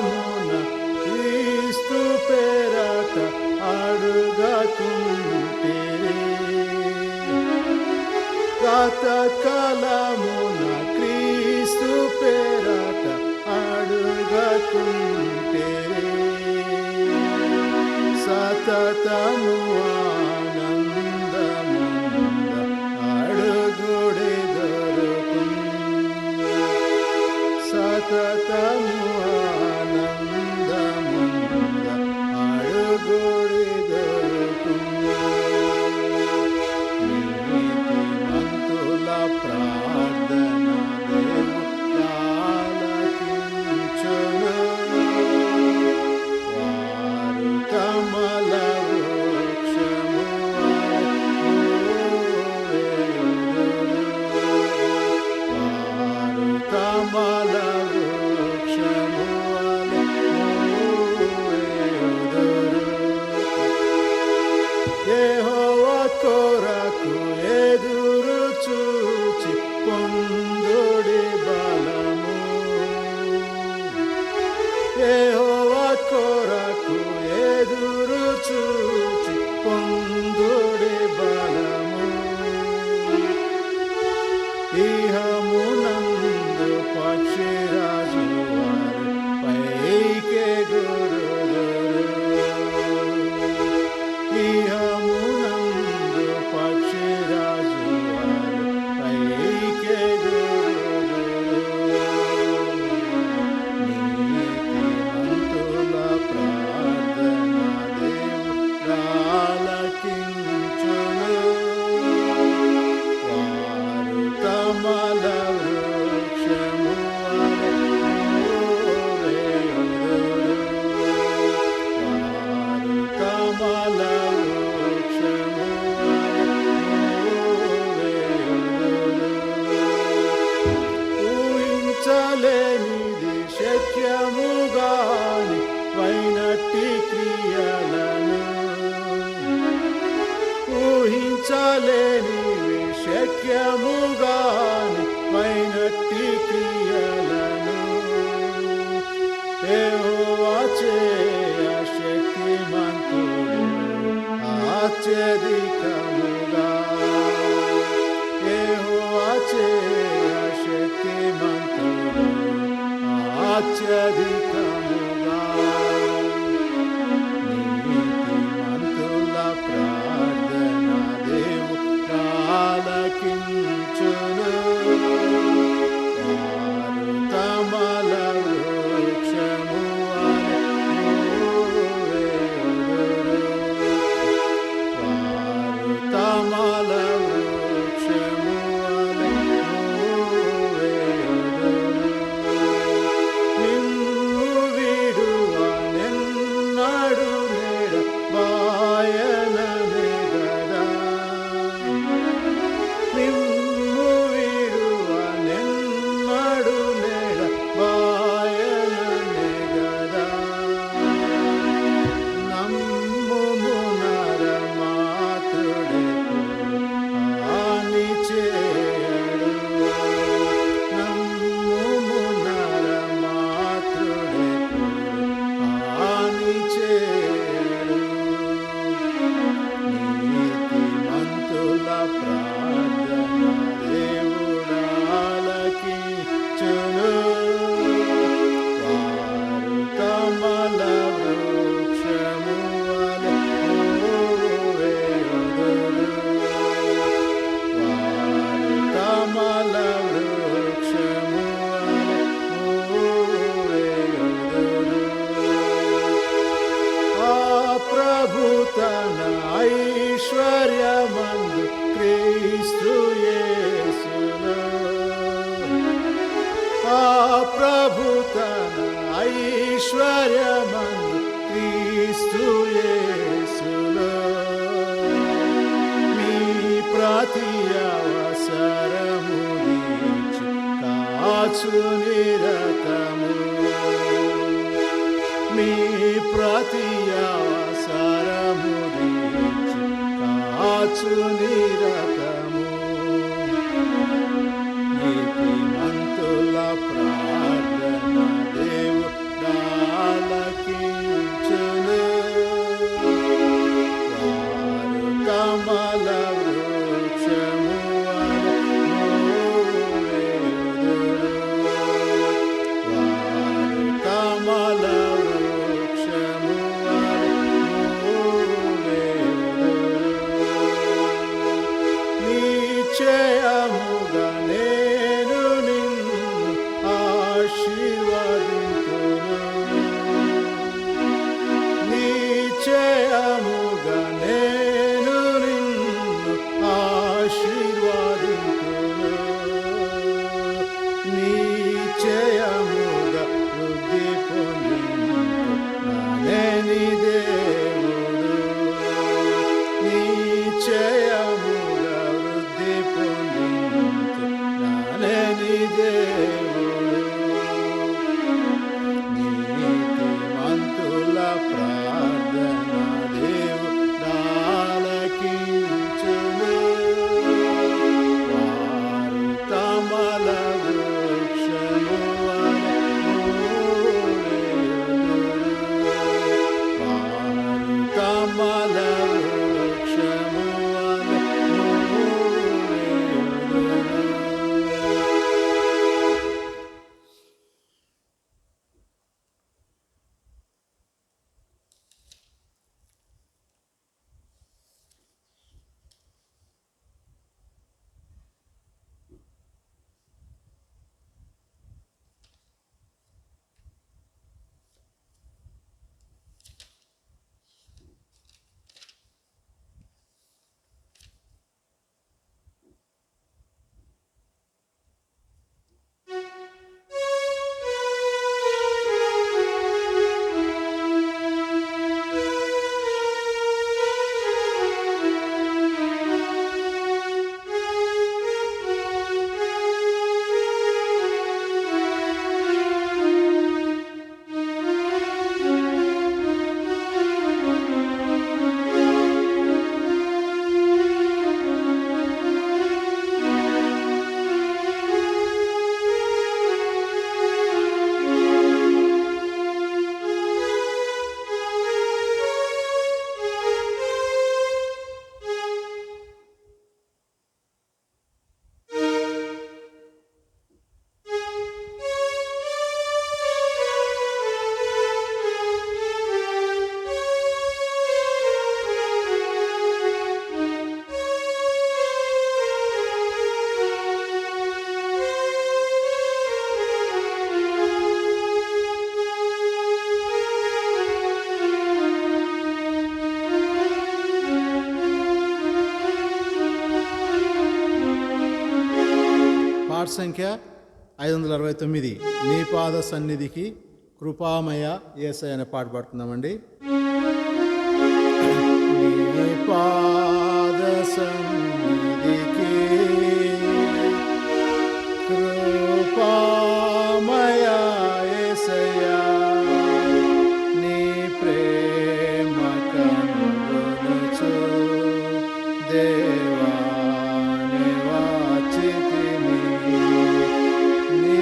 కాలమున క్రీస్తు పేరట అడుగకుంటిరి. కాలమున క్రీస్తు పేరట అడుగకుంటిరి. సతతము ఆనందముంద అడుగుడి దొరుకును. సతతము ఆనందముంద అడుగుడి దొరుకును. నీతిమంతుల ప్రార్థన దేవుడు ఆలకించును. వారు కమల వృక్షము వారు కమల వృక్షము యెహోవా కొరకు ఎదురు చూచి పొందుడి బలము. యెహోవా కొరకు ఎదురు చూచి పొందుడి బలము. ఇహమునందు పక్షిరాజు వారు పైకెగురుదురు. ఇహమునందు పక్షిరాజు వారు పైకెగురుదురు. నీతిమంతుల ప్రార్థన దేవుడు ఆలకించును. వారు కమల వృక్షము వారు కమల వృక్షము ఊహించలేనిది శక్యముగాని వైనట్టి క్రియలను. ఊహించలేనివి శక్యముగాని వైనట్టి క్రియలను. యెహోవా చేయ శక్తిమంతుడు అత్యధికముగా. యెహోవా చేయ శక్తిమంతుడు అత్యధికముగా. నీతిమంతుల ప్రార్థన దేవుడు ఆలకించును. వారు కమల వృక్షము వారు కమల వృక్షము నిన్ను విడువ నిన్నడు నేడ బాయననే గదా. నిన్ను విడువ నిన్నడు నేడ బాయననే గదా. నమ్ముము నరమాత్రుడెప్పుడు హాని చేయడు. నమ్ముము నరమాత్రుడెప్పుడు హాని చేయడు. నీతిమంతుల ప్రార్థన దేవుడు ఆలకించును. వారు కమల వృక్షము వారు కమల వృక్షము ఆ ప్రభు తన ఐశ్వర్యమందు క్రీస్తు యేసులో. ఆ ప్రభు తన ఐశ్వర్యమందు క్రీస్తు యేసులో. మీ ప్రతి అవసరము తీర్చి కాచు నిరతము. మీ ప్రతి అవసరము తీర్చి కాచు నిరతము. నీతిమంతుల ప్రార్థన దేవుడు సంఖ్య 569, నీ పాద సన్నిధికి కృపామయ యేసయ్య అనే పాట పాడుతున్నామండి. నీ పాద సన్నిధికి కృపామయ యేసయ్య, నీ ప్రేమ కనుగొనుచు దేవా నివాచితిని, నీ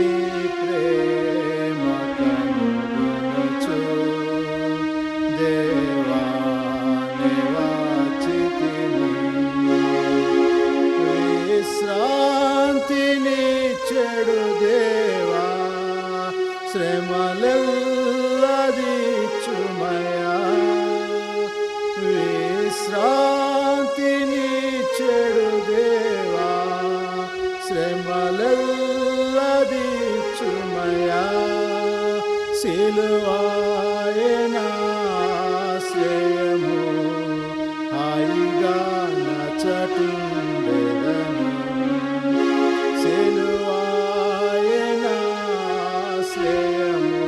ప్రేమ కనుగొనుచు దేవా నివాచితిని, విశ్రాంతినిచ్చెడు దేవా శ్రమలెల్లదీర్చుమయా, విశ్రాంతినిచ్చెడు దేవా శ్రమలెల్లదీర్చుమయా, సిలువాయే నా ఆశ్రయము, హాయిగా నచటుండెదను, సిలువాయే నా ఆశ్రయము,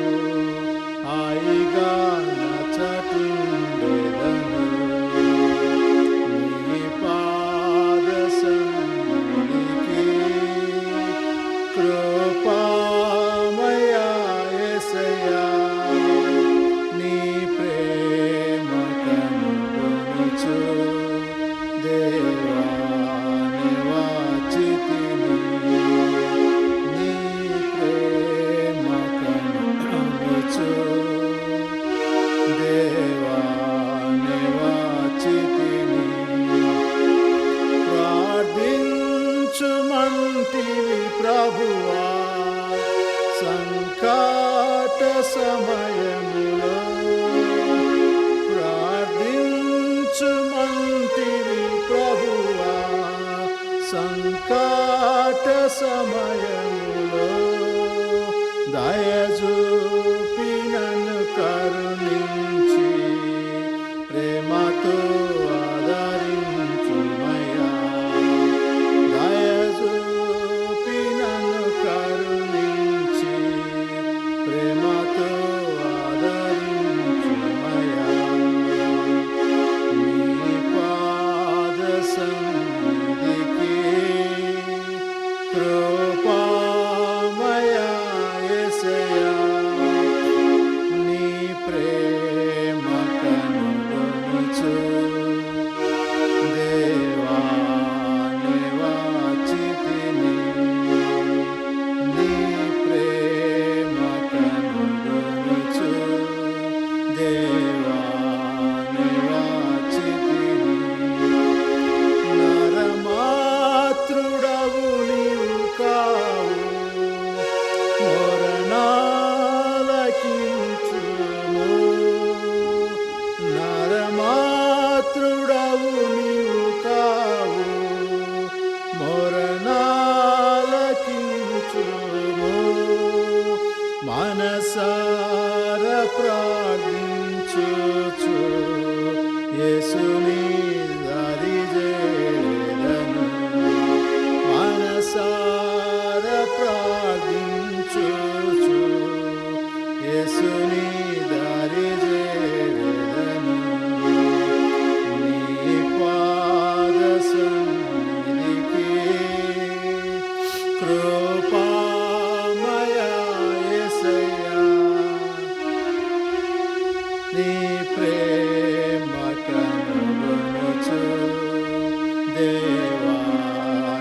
హాయిగా నచటుండెదను, నీ పాద సన్నిధికి కృపామయ యేసయ్య, నీ ప్రేమ కనుగొనుచు దేవా నివాచితిని, నీ ప్రేమ కనుగొనుచు దేవా నివాచితిని, ప్రార్థించుమంటివి ప్రభువా సంకట సమయములో, ప్రార్థించుమంటివి ప్రభువా సంకట సమయములో, దయచూపి నన్ను కరుణించి ప్రేమతో ఆదరించుమయ్యా, దయచూపి నన్ను కరుణించి ప్రేమతో ఆదరించుమయ్యా, నీ పాద సన్నిధికి కృపామయ యేసయ్య, నీ ప్రేమ కనుగొనుచు దేవా నివాచితిని, నీ ప్రేమ కనుగొనుచు దేవా నివాచితిని, నరమాతృడవు నీవు కావు, మొరనాలకించుము, నరమాతృడవు నీవు కావు, మొరనాలకించుము, మనసార ప్రార్థించుచు యేసుని దరి చేరెదను, మనసార ప్రార్థించుచు యేసుని దరి చేరెదను, నీ పాద సన్నిధికి కృపామయ యేసయ్య, నీ ప్రేమ కనుగొనుచు దేవా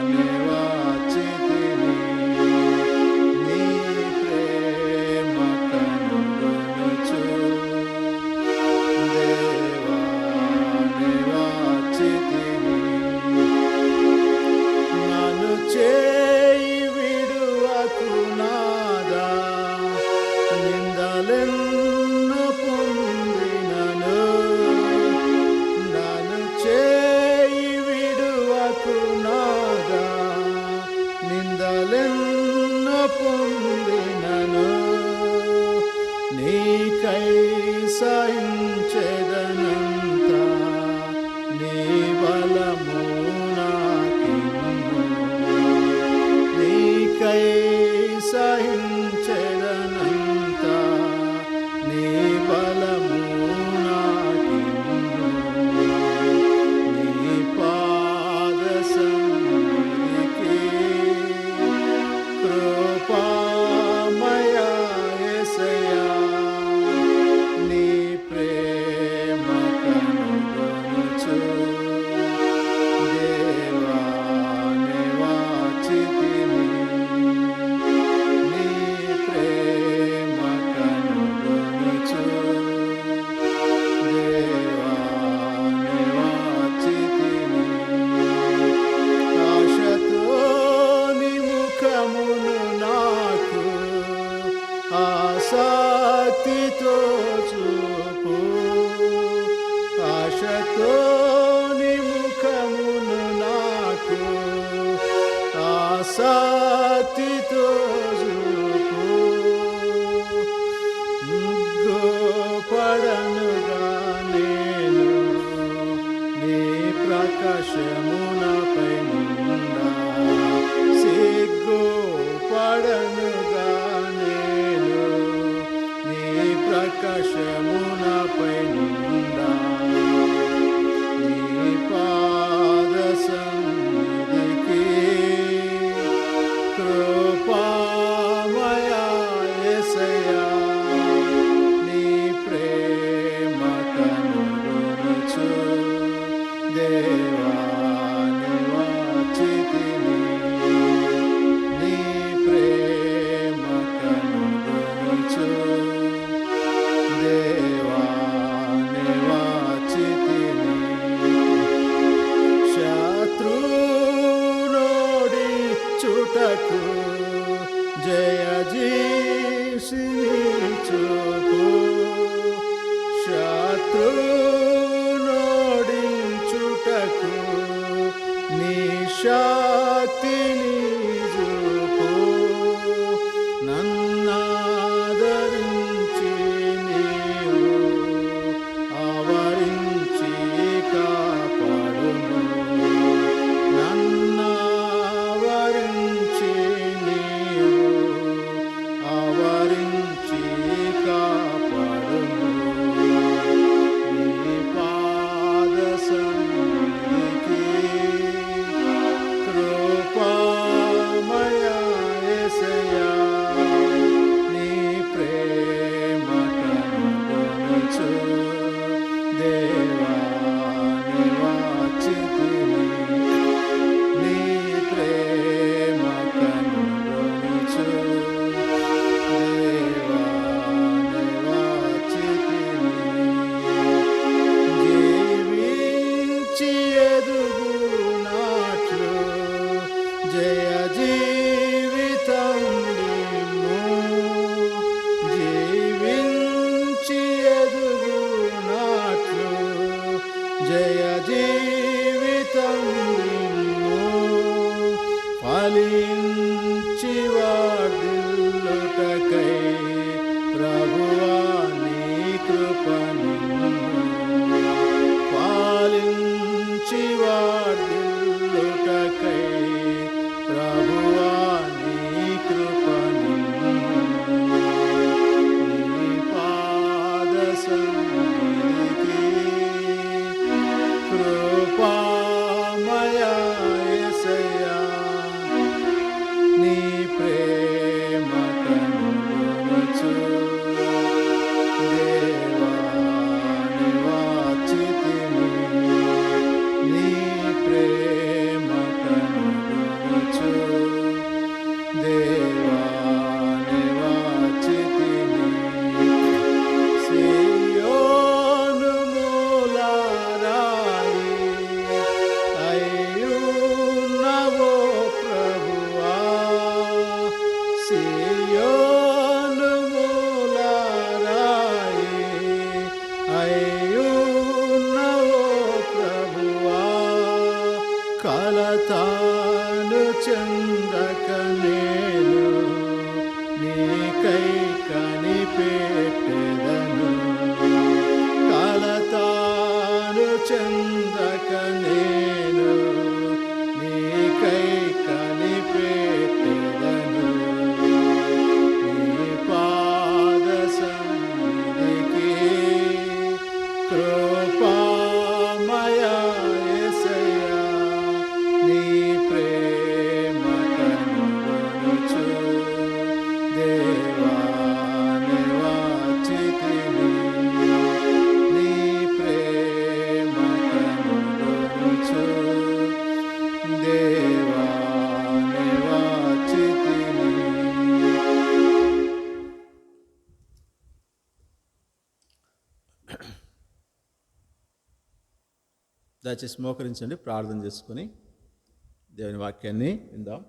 నివాచితిని, నీ ప్రేమ కనుగొనుచు దేవా నివాచితిని, నన్ను చేయి విడువకు నాదా, నిందలెన్నో పొందినను, నన్ను చేయి విడువకు నాదా, నిందలెన్నో పొందినను, నీకై సహించెదనంత, నీ బలము నాకిమ్ము, నీకై చూపు ఆశతో నీ ముఖమును నాకు ఆసక్తితో చూపు గోపడనుగా నేను నీ ప్రకాశమునపై నిండా సిగ్గుపడనుగా నేను నీ ప్రకాశమునపై నిండా నీ పాద సన్నిధికి కృపామయా యేసయ్యా నీ ప్రేమ కనుగొనుచు దేవా నివాచితిని నీ ప్రేమ కనుగొనుచు దేవా నివాచితిని శత్రునోడి చుటకు జయ జీసిని చూపు శత్రునోడి చుటకు నీ శక్తిని చూపు నన్నాదరించి నీవు ఆవరించి కాపాడుము నన్నావరించి నీవు ఆవరించి కాపాడుము నీ పాద సన్నిధికి కృపామయా యేసయ్యా నీ ప్రేమ కనుగొనుచు దేవా నివాచితిని నీ ప్రేమ కనుగొనుచు దేవా నివాచితిని జీవించి ఎదుగునాట్లు జయ జీవితం నిమ్ము జీవించి ఎదుగునాట్లు జయ జీవితం నిమ్ము ఫలించి వాడిల్లుటకై ప్రభువా నీ కృప నిమ్ము పాలించి వాడిల్లుటకై ప్రభువా నీ కృప నిమ్ము నీ పాద సన్నిధికి కృపామయా యేసయ్యా నీ ప్రేమ కనుగొనుచు దేవా నివాచితిని నీ ప్రేమ కనుగొనుచు దేవా నివాచితిని సియోను మూలరాయి అయ్యున్నవో ప్రభువా సియోను మూలరాయి అయ్యున్నవో ప్రభువా కలతాను చెందక నేను నీకై కనిపెట్టెదను కలతాను చెందక నేను నీకై కనిపెట్టెదను నీ పాద సన్నిధికి కృపామయా యేసయ్యా నీ ప్రేమ కనుగొనుచు దేవా నివాచితిని నీ ప్రేమ కనుగొనుచు దేవా నివాచితిని దయచేసి మోకరించండి, ప్రార్థన చేసుకొని దేవుని వాక్యాన్ని విందాం.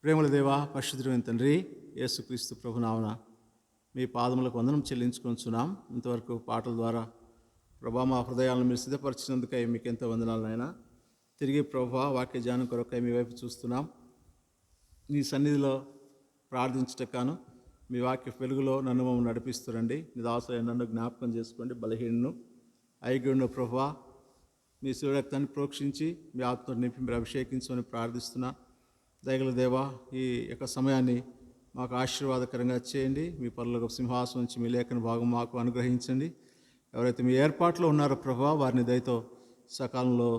ప్రేమల దేవా, పరిశుద్ధుడైన తండ్రి, యేసుక్రీస్తు ప్రభునామమున మీ పాదములకు వందనం చెల్లించుకొంచున్నాం. ఇంతవరకు పాటల ద్వారా ప్రభా మా హృదయాలను మీరు సిద్ధపరిచినందుకై మీకు ఎంతో వందనాలు నాయనా. తిరిగి ప్రభా వాక్య జ్ఞానం కొరకై మీ వైపు చూస్తున్నాం. నీ సన్నిధిలో ప్రార్థించటకాను మీ వాక్య వెలుగులో నన్ను మమ్మల్ని నడిపిస్తురండి. నీ దాసులైన నన్ను జ్ఞాపకం చేసుకోండి. బలహీనను ఐగుండు ప్రభా మీ శివరక్తాన్ని ప్రోక్షించి మీ ఆత్మను నింపి మీరు అభిషేకించమని ప్రార్థిస్తున్నా. దయగల దేవా, ఈ యొక్క సమయాన్ని మాకు ఆశీర్వాదకరంగా చేయండి. మీ పనులకు సింహాసనం నుంచి మీ లేఖన భాగం మాకు అనుగ్రహించండి. ఎవరైతే మీ ఏర్పాట్లో ఉన్నారో ప్రభా వారిని దయతో సకాలంలో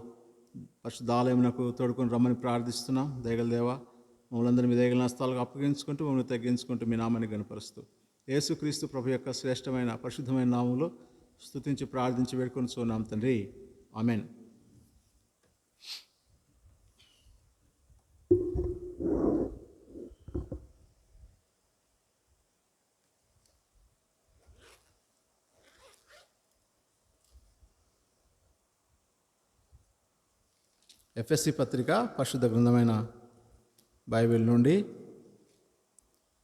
పరిశుద్ధ ఆలయమునకు తోడుకొని రమ్మని ప్రార్థిస్తున్నాం. దయగల దేవా, మమ్మల్ని అందరినీ మీ దయగల హస్తాలకు అప్పగించుకుంటూ మమ్మల్ని తగ్గించుకుంటూ మీ నామాన్ని గణపరుస్తూ యేసుక్రీస్తు ప్రభు యొక్క శ్రేష్టమైన పరిశుద్ధమైన నామంలో స్తుతించి ప్రార్థించి వేడుకొని చూన్నాం తండ్రి. ఆమెన్. ఎఫ్ఎస్సి పత్రిక పరిశుద్ధ గ్రంథమైన బైబిల్ నుండి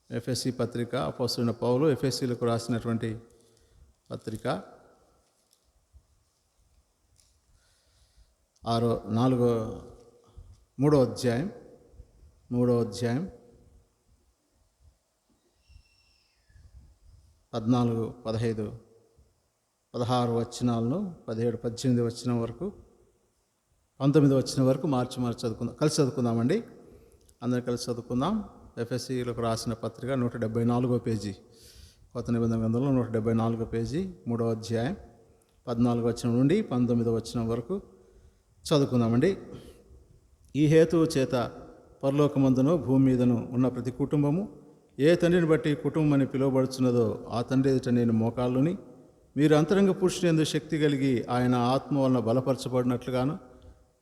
ఎఫ్ఎస్సి పత్రిక అపోస్తలుడైన పౌలు ఎఫ్ఎస్సీలకు రాసినటువంటి పత్రిక 3వ అధ్యాయం 14, 15, 16 వచనాలను 17, 18 వచనం వరకు 19 వచనం వరకు మార్చి చదువుకుందాం. కలిసి చదువుకుందామండి. అందరం కలిసి చదువుకుందాం. ఎఫ్ఎస్సీలకు రాసిన పత్రిక 174వ పేజీ, కొత్త నిబంధన గ్రంథంలో 174వ పేజీ, 3వ అధ్యాయం 14 వచనం నుండి 19 వచనం వరకు చదువుకుందామండి. ఈ హేతువు చేత పరలోకమందును భూమి మీదను ఉన్న ప్రతి కుటుంబము ఏ తండ్రిని బట్టి కుటుంబం అని పిలువబడుచున్నదో ఆ తండ్రి ఎదుట నేను మోకాళ్ళుని, మీరు అంతరంగ పురుషుని యందు శక్తి కలిగి ఆయన ఆత్మ వలన బలపరచబడినట్లుగాను,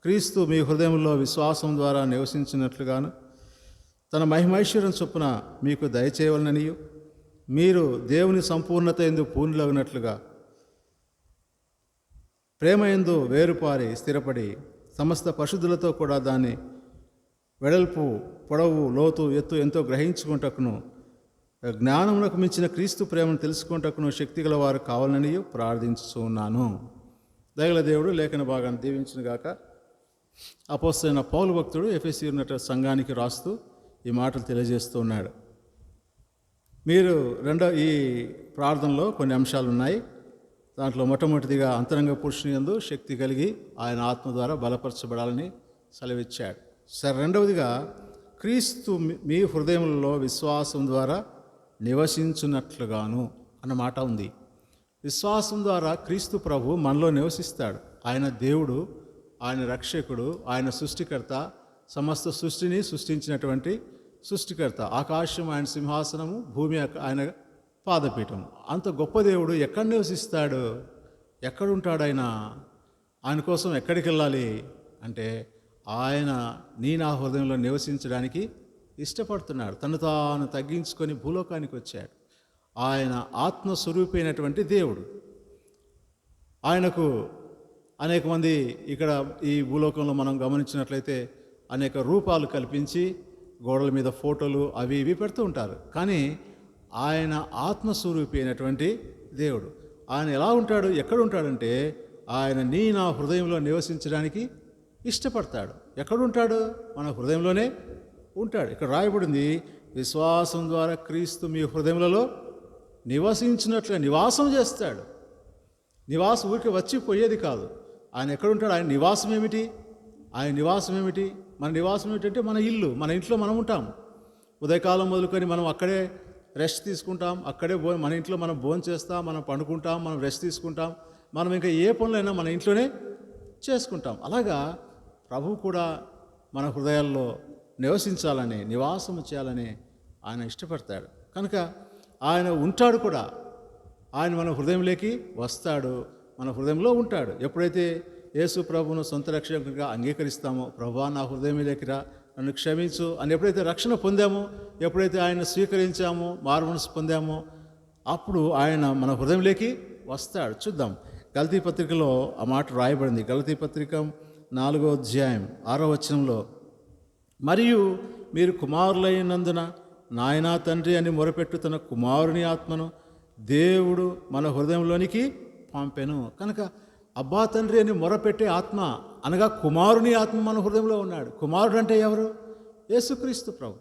క్రీస్తు మీ హృదయంలో విశ్వాసం ద్వారా నివసించినట్లుగాను తన మహిమైశ్వర్యం చొప్పున మీకు దయచేయవలననియు, మీరు దేవుని సంపూర్ణత యందు పూర్ణులగినట్లుగా ప్రేమ యందు వేరుపారి స్థిరపడి సమస్త పరిశుద్ధులతో కూడా దాన్ని వెడల్పు, పొడవు, లోతు, ఎత్తు ఎంతో గ్రహించుకుంటకును జ్ఞానమునకు మించిన క్రీస్తు ప్రేమను తెలుసుకుంటకును శక్తిగల వారు కావాలని ప్రార్థించుచూ ఉన్నాను. దయగల దేవుడు లేఖన భాగాన్ని దీవించునుగాక. అపోస్తలుడైన పౌలు భక్తుడు ఎఫెసీ ఉన్న సంఘానికి రాస్తూ ఈ మాటలు తెలియజేస్తూ ఉన్నాడు. మీరు ఈ ప్రార్థనలో కొన్ని అంశాలు ఉన్నాయి. దాంట్లో మొట్టమొదటిదిగా అంతరంగ పురుషుని యందు శక్తి కలిగి ఆయన ఆత్మ ద్వారా బలపరచబడాలని సెలవిచ్చాడు. సరే, రెండవదిగా క్రీస్తు మీ హృదయంలో విశ్వాసం ద్వారా నివసించున్నట్లుగాను అన్న మాట ఉంది. విశ్వాసం ద్వారా క్రీస్తు ప్రభు మనలో నివసిస్తాడు. ఆయన దేవుడు, ఆయన రక్షకుడు, ఆయన సృష్టికర్త, సమస్త సృష్టిని సృష్టించినటువంటి సృష్టికర్త. ఆకాశం ఆయన సింహాసనము, భూమి ఆయన పాదపీఠం. అంత గొప్ప దేవుడు ఎక్కడ నివసిస్తాడు? ఎక్కడుంటాడు ఆయన? ఆయన కోసం ఎక్కడికి వెళ్ళాలి అంటే ఆయన నా హృదయంలో నివసించడానికి ఇష్టపడుతున్నాడు. తను తాను తగ్గించుకొని భూలోకానికి వచ్చాడు. ఆయన ఆత్మస్వరూపైనటువంటి దేవుడు. ఆయనకు అనేక మంది ఇక్కడ ఈ భూలోకంలో మనం గమనించినట్లయితే అనేక రూపాలు కల్పించి గోడల మీద ఫోటోలు అవి ఇవి పెడుతూ ఉంటారు. కానీ ఆయన ఆత్మస్వరూపి అయినటువంటి దేవుడు. ఆయన ఎలా ఉంటాడు, ఎక్కడ ఉంటాడంటే ఆయన నా హృదయంలో నివసించడానికి ఇష్టపడతాడు. ఎక్కడుంటాడు? మన హృదయంలోనే ఉంటాడు. ఇక్కడ రాయబడింది, విశ్వాసం ద్వారా క్రీస్తు మీ హృదయములలో నివసించినట్లుగా నివాసం చేస్తాడు. నివాసం ఊరికి వచ్చి పోయేది కాదు. ఆయన ఎక్కడుంటాడు? ఆయన నివాసం ఏమిటి? ఆయన నివాసం ఏమిటి? మన నివాసం ఏమిటంటే మన ఇల్లు. మన ఇంట్లో మనం ఉంటాం. ఉదయకాలం మొదలుకొని మనం అక్కడే రెస్ట్ తీసుకుంటాం. అక్కడే మన ఇంట్లో మనం భోజనం చేస్తాం, మనం పండుకుంటాం, మనం రెస్ట్ తీసుకుంటాం. మనం ఇంకా ఏ పనులైనా మన ఇంట్లోనే చేసుకుంటాం. అలాగా ప్రభు కూడా మన హృదయాల్లో నివసించాలని, నివాసం చేయాలని ఆయన ఇష్టపడతాడు. కనుక ఆయన ఉంటాడు కూడా. ఆయన మన హృదయంలోకి వస్తాడు, మన హృదయంలో ఉంటాడు. ఎప్పుడైతే యేసు ప్రభువును సొంత రక్షకుడిగా అంగీకరిస్తామో, ప్రభువా నా హృదయంలోకి రా, నన్ను క్షమించు అని ఎప్పుడైతే రక్షణ పొందామో, ఎప్పుడైతే ఆయన స్వీకరించామో, మారుమనసు పొందామో, అప్పుడు ఆయన మన హృదయంలోకి వస్తాడు. చూద్దాం, గలతీ పత్రికలో ఆ మాట రాయబడింది. గలతీ పత్రిక 4వ అధ్యాయం 6వ వచనంలో, మరియు మీరు కుమారులైనందున నాయనా తండ్రి అని మొరపెట్టుతున్న కుమారుని ఆత్మను దేవుడు మన హృదయంలోనికి పంపెను. కనుక అబ్బా తండ్రి అని మొరపెట్టే ఆత్మ అనగా కుమారుని ఆత్మ మన హృదయంలో ఉన్నాడు. కుమారుడు అంటే ఎవరు? యేసుక్రీస్తు ప్రభు.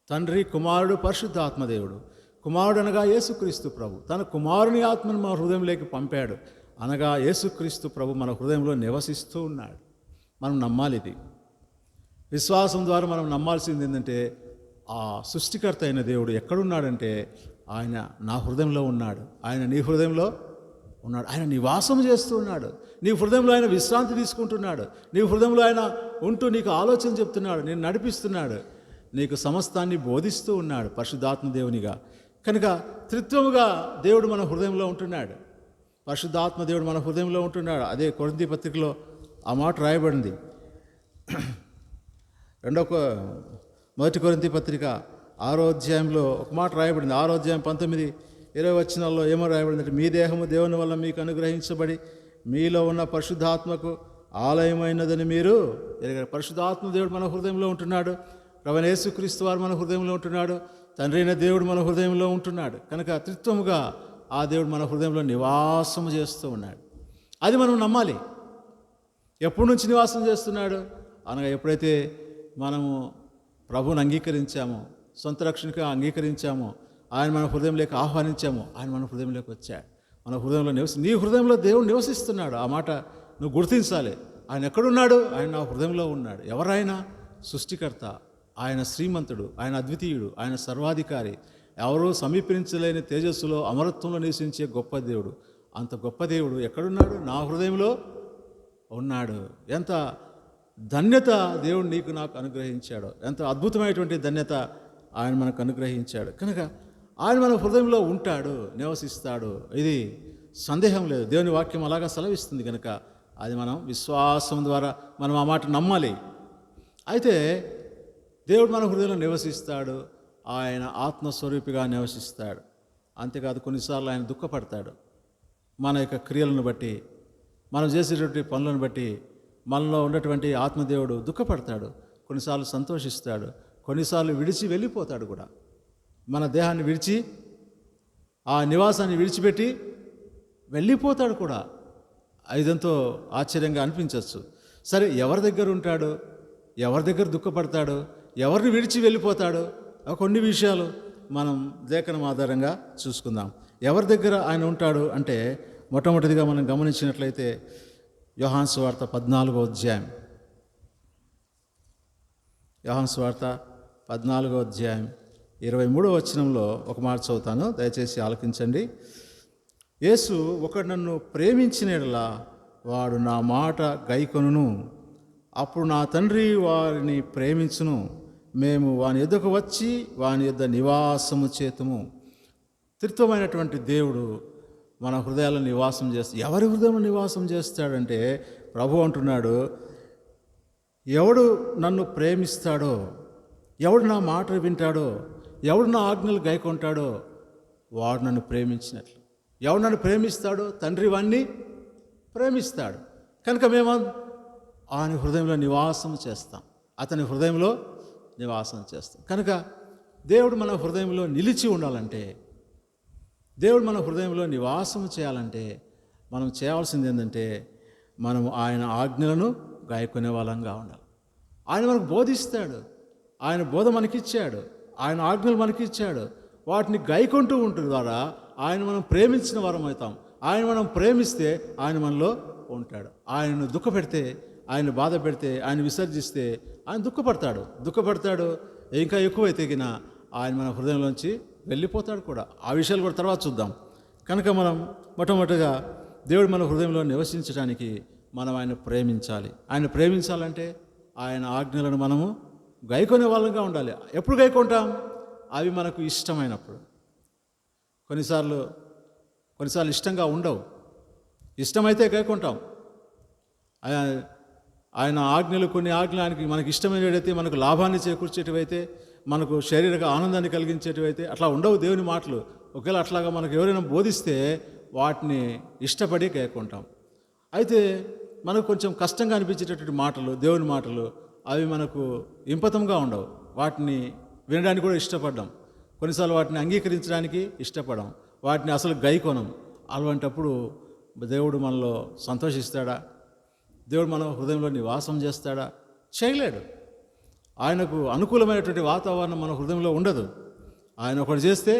తండ్రి, కుమారుడు, పరిశుద్ధ ఆత్మదేవుడు. కుమారుడు అనగా యేసుక్రీస్తు ప్రభు తన కుమారుని ఆత్మను మన హృదయంలోకి పంపాడు. అనగా యేసుక్రీస్తు ప్రభు మన హృదయంలో నివసిస్తూ ఉన్నాడు. మనం నమ్మాలి. ఇది విశ్వాసం ద్వారా మనం నమ్మాల్సింది ఏంటంటే, ఆ సృష్టికర్త అయిన దేవుడు ఎక్కడున్నాడంటే ఆయన నా హృదయంలో ఉన్నాడు. ఆయన నీ హృదయంలో ఉన్నాడు. ఆయన నివాసం చేస్తూ ఉన్నాడు. నీ హృదయంలో ఆయన విశ్రాంతి తీసుకుంటున్నాడు. నీ హృదయంలో ఆయన ఉంటూ నీకు ఆలోచన చెప్తున్నాడు, నేను నడిపిస్తున్నాడు, నీకు సమస్తాన్ని బోధిస్తూ ఉన్నాడు పరిశుద్ధాత్మ దేవునిగా. కనుక త్రిత్వముగా దేవుడు మన హృదయంలో ఉంటున్నాడు. పరిశుద్ధాత్మ దేవుడు మన హృదయంలో ఉంటున్నాడు. అదే కొరింథీ పత్రికలో ఆ మాట రాయబడింది. మొదటి కొరింథీ పత్రిక 6వ అధ్యాయంలో ఒక మాట రాయబడింది. 6వ అధ్యాయం 19-20 వచనాల్లో ఏమో రాయబడింది అంటే, మీ దేహము దేవుని వల్ల మీకు అనుగ్రహించబడి మీలో ఉన్న పరిశుద్ధాత్మకు ఆలయమైనదని మీరు ఎరగారు. పరిశుద్ధాత్మ దేవుడు మన హృదయంలో ఉంటున్నాడు. ప్రభువైన యేసుక్రీస్తు వారు మన హృదయంలో ఉంటున్నాడు. తండ్రి అయిన దేవుడు మన హృదయంలో ఉంటున్నాడు. కనుక త్రిత్వముగా ఆ దేవుడు మన హృదయంలో నివాసము చేస్తూ ఉన్నాడు. అది మనం నమ్మాలి. ఎప్పటి నుంచి నివాసం చేస్తున్నాడు అనగా, ఎప్పుడైతే మనము ప్రభువుని అంగీకరించామో, సొంత రక్షణగా అంగీకరించామో, ఆయన మన హృదయంలోకి ఆహ్వానించామో, ఆయన మన హృదయంలోకి వచ్చాడు. మన హృదయంలో నీ హృదయంలో దేవుడు నివసిస్తున్నాడు. ఆ మాట నువ్వు గుర్తించాలి. ఆయన ఎక్కడున్నాడు? ఆయన నా హృదయంలో ఉన్నాడు. ఎవరైనా? సృష్టికర్త, ఆయన శ్రీమంతుడు, ఆయన అద్వితీయుడు, ఆయన సర్వాధికారి, ఎవరూ సమీపించలేని తేజస్సులో అమరత్వంలో నివసించే గొప్ప దేవుడు. అంత గొప్ప దేవుడు ఎక్కడున్నాడు? నా హృదయంలో ఉన్నాడు. ఎంత ధన్యత దేవుడు నీకు నాకు అనుగ్రహించాడు. ఎంత అద్భుతమైనటువంటి ధన్యత ఆయన మనకు అనుగ్రహించాడు. కనుక ఆయన మన హృదయంలో ఉంటాడు, నివసిస్తాడు. ఇది సందేహం లేదు. దేవుని వాక్యం అలాగా సెలవిస్తుంది. కనుక అది మనం విశ్వాసం ద్వారా మనం ఆ మాట నమ్మాలి. అయితే దేవుడు మన హృదయంలో నివసిస్తాడు. ఆయన ఆత్మస్వరూపిగా నివసిస్తాడు. అంతేకాదు, కొన్నిసార్లు ఆయన దుఃఖపడతాడు. మన యొక్క క్రియలను బట్టి, మనం చేసేటువంటి పనులను బట్టి మనలో ఉన్నటువంటి ఆత్మదేవుడు దుఃఖపడతాడు. కొన్నిసార్లు సంతోషిస్తాడు, కొన్నిసార్లు విడిచి వెళ్ళిపోతాడు కూడా. మన దేహాన్ని విడిచి, ఆ నివాసాన్ని విడిచిపెట్టి వెళ్ళిపోతాడు కూడా. ఇదంతో ఆశ్చర్యంగా అనిపించవచ్చు. సరే, ఎవరి దగ్గర ఉంటాడు, ఎవరి దగ్గర దుఃఖపడతాడు, ఎవరిని విడిచి వెళ్ళిపోతాడు, కొన్ని విషయాలు మనం లేఖనం ఆధారంగా చూసుకుందాం. ఎవరి దగ్గర ఆయన ఉంటాడు అంటే, మొట్టమొదటిగా మనం గమనించినట్లయితే యోహాను సువార్త 14వ అధ్యాయం, యోహాను సువార్త 14వ అధ్యాయం 23వ వచనంలో ఒక మాట చదువుతాను, దయచేసి ఆలకించండి. యేసు, ఒకడు నన్ను ప్రేమించిన యెడల వాడు నా మాట గైకొనును, అప్పుడు నా తండ్రి వారిని ప్రేమించును, మేము వాని యొద్దకు వచ్చి వాని యొద్ద నివాసము చేతుము. త్రిత్వమైనటువంటి దేవుడు మన హృదయాల్లో నివాసం చేస్తాడు. ఎవరి హృదయంలో నివాసం చేస్తాడంటే, ప్రభు అంటున్నాడు, ఎవడు నన్ను ప్రేమిస్తాడో, ఎవడు నా మాట వింటాడో, ఎవడు నా ఆజ్ఞలు గైకొంటాడో వాడు నన్ను ప్రేమించినట్లు. ఎవడు నన్ను ప్రేమిస్తాడో తండ్రి వాణ్ణి ప్రేమిస్తాడు. కనుక మేము ఆయన హృదయంలో నివాసం చేస్తాం, అతని హృదయంలో నివాసం చేస్తాం. కనుక దేవుడు మన హృదయంలో నిలిచి ఉండాలంటే, దేవుడు మన హృదయంలో నివాసం చేయాలంటే మనం చేయాల్సింది ఏంటంటే, మనం ఆయన ఆజ్ఞలను గాయకునే వాళ్ళంగా ఉండాలి. ఆయన మనకు బోధిస్తాడు, ఆయన బోధ మనకిచ్చాడు, ఆయన ఆజ్ఞలు మనకిచ్చాడు. వాటిని గాయకుంటూ ఉంటుంది ద్వారా ఆయన మనం ప్రేమించిన వారం అవుతాం. ఆయన మనం ప్రేమిస్తే ఆయన మనలో ఉంటాడు. ఆయనను దుఃఖపెడితే, ఆయన బాధ పెడితే, ఆయన విసర్జిస్తే ఆయన దుఃఖపడతాడు. ఇంకా ఎక్కువైతే గిన ఆయన మన హృదయంలోంచి వెళ్ళిపోతాడు కూడా. ఆ విషయాలు కూడా తర్వాత చూద్దాం. కనుక మనం మొట్టమొదటిగా దేవుడు మన హృదయంలో నివసించడానికి మనం ఆయన ప్రేమించాలి. ఆయన ప్రేమించాలంటే ఆయన ఆజ్ఞలను మనము గైకొనే వాళ్ళంగా ఉండాలి. ఎప్పుడు గైకొంటాం? అవి మనకు ఇష్టమైనప్పుడు. కొన్నిసార్లు ఇష్టంగా ఉండవు. ఇష్టమైతే గైకొంటాం. ఆయన ఆజ్ఞలు, కొన్ని ఆజ్ఞలు ఆయనకి మనకి ఇష్టమైనవైతే, మనకు లాభాన్ని చేకూర్చేటివైతే, మనకు శారీరక ఆనందాన్ని కలిగించేటివైతే అట్లా ఉండవు దేవుని మాటలు. ఒకవేళ అట్లాగా మనకు ఎవరైనా బోధిస్తే వాటిని ఇష్టపడి గైకొంటాం. అయితే మనకు కొంచెం కష్టంగా అనిపించేటటువంటి మాటలు, దేవుని మాటలు, అవి మనకు ఇంపతంగా ఉండవు. వాటిని వినడానికి కూడా ఇష్టపడ్డాం, కొన్నిసార్లు వాటిని అంగీకరించడానికి ఇష్టపడం, వాటిని అసలు గైకొనం. అలాంటప్పుడు దేవుడు మనలో సంతోషిస్తాడా? దేవుడు మన హృదయంలో నివాసం చేస్తాడా? చేయలేడు. ఆయనకు అనుకూలమైనటువంటి వాతావరణం మన హృదయంలో ఉండదు. ఆయన ఒకటి చేస్తే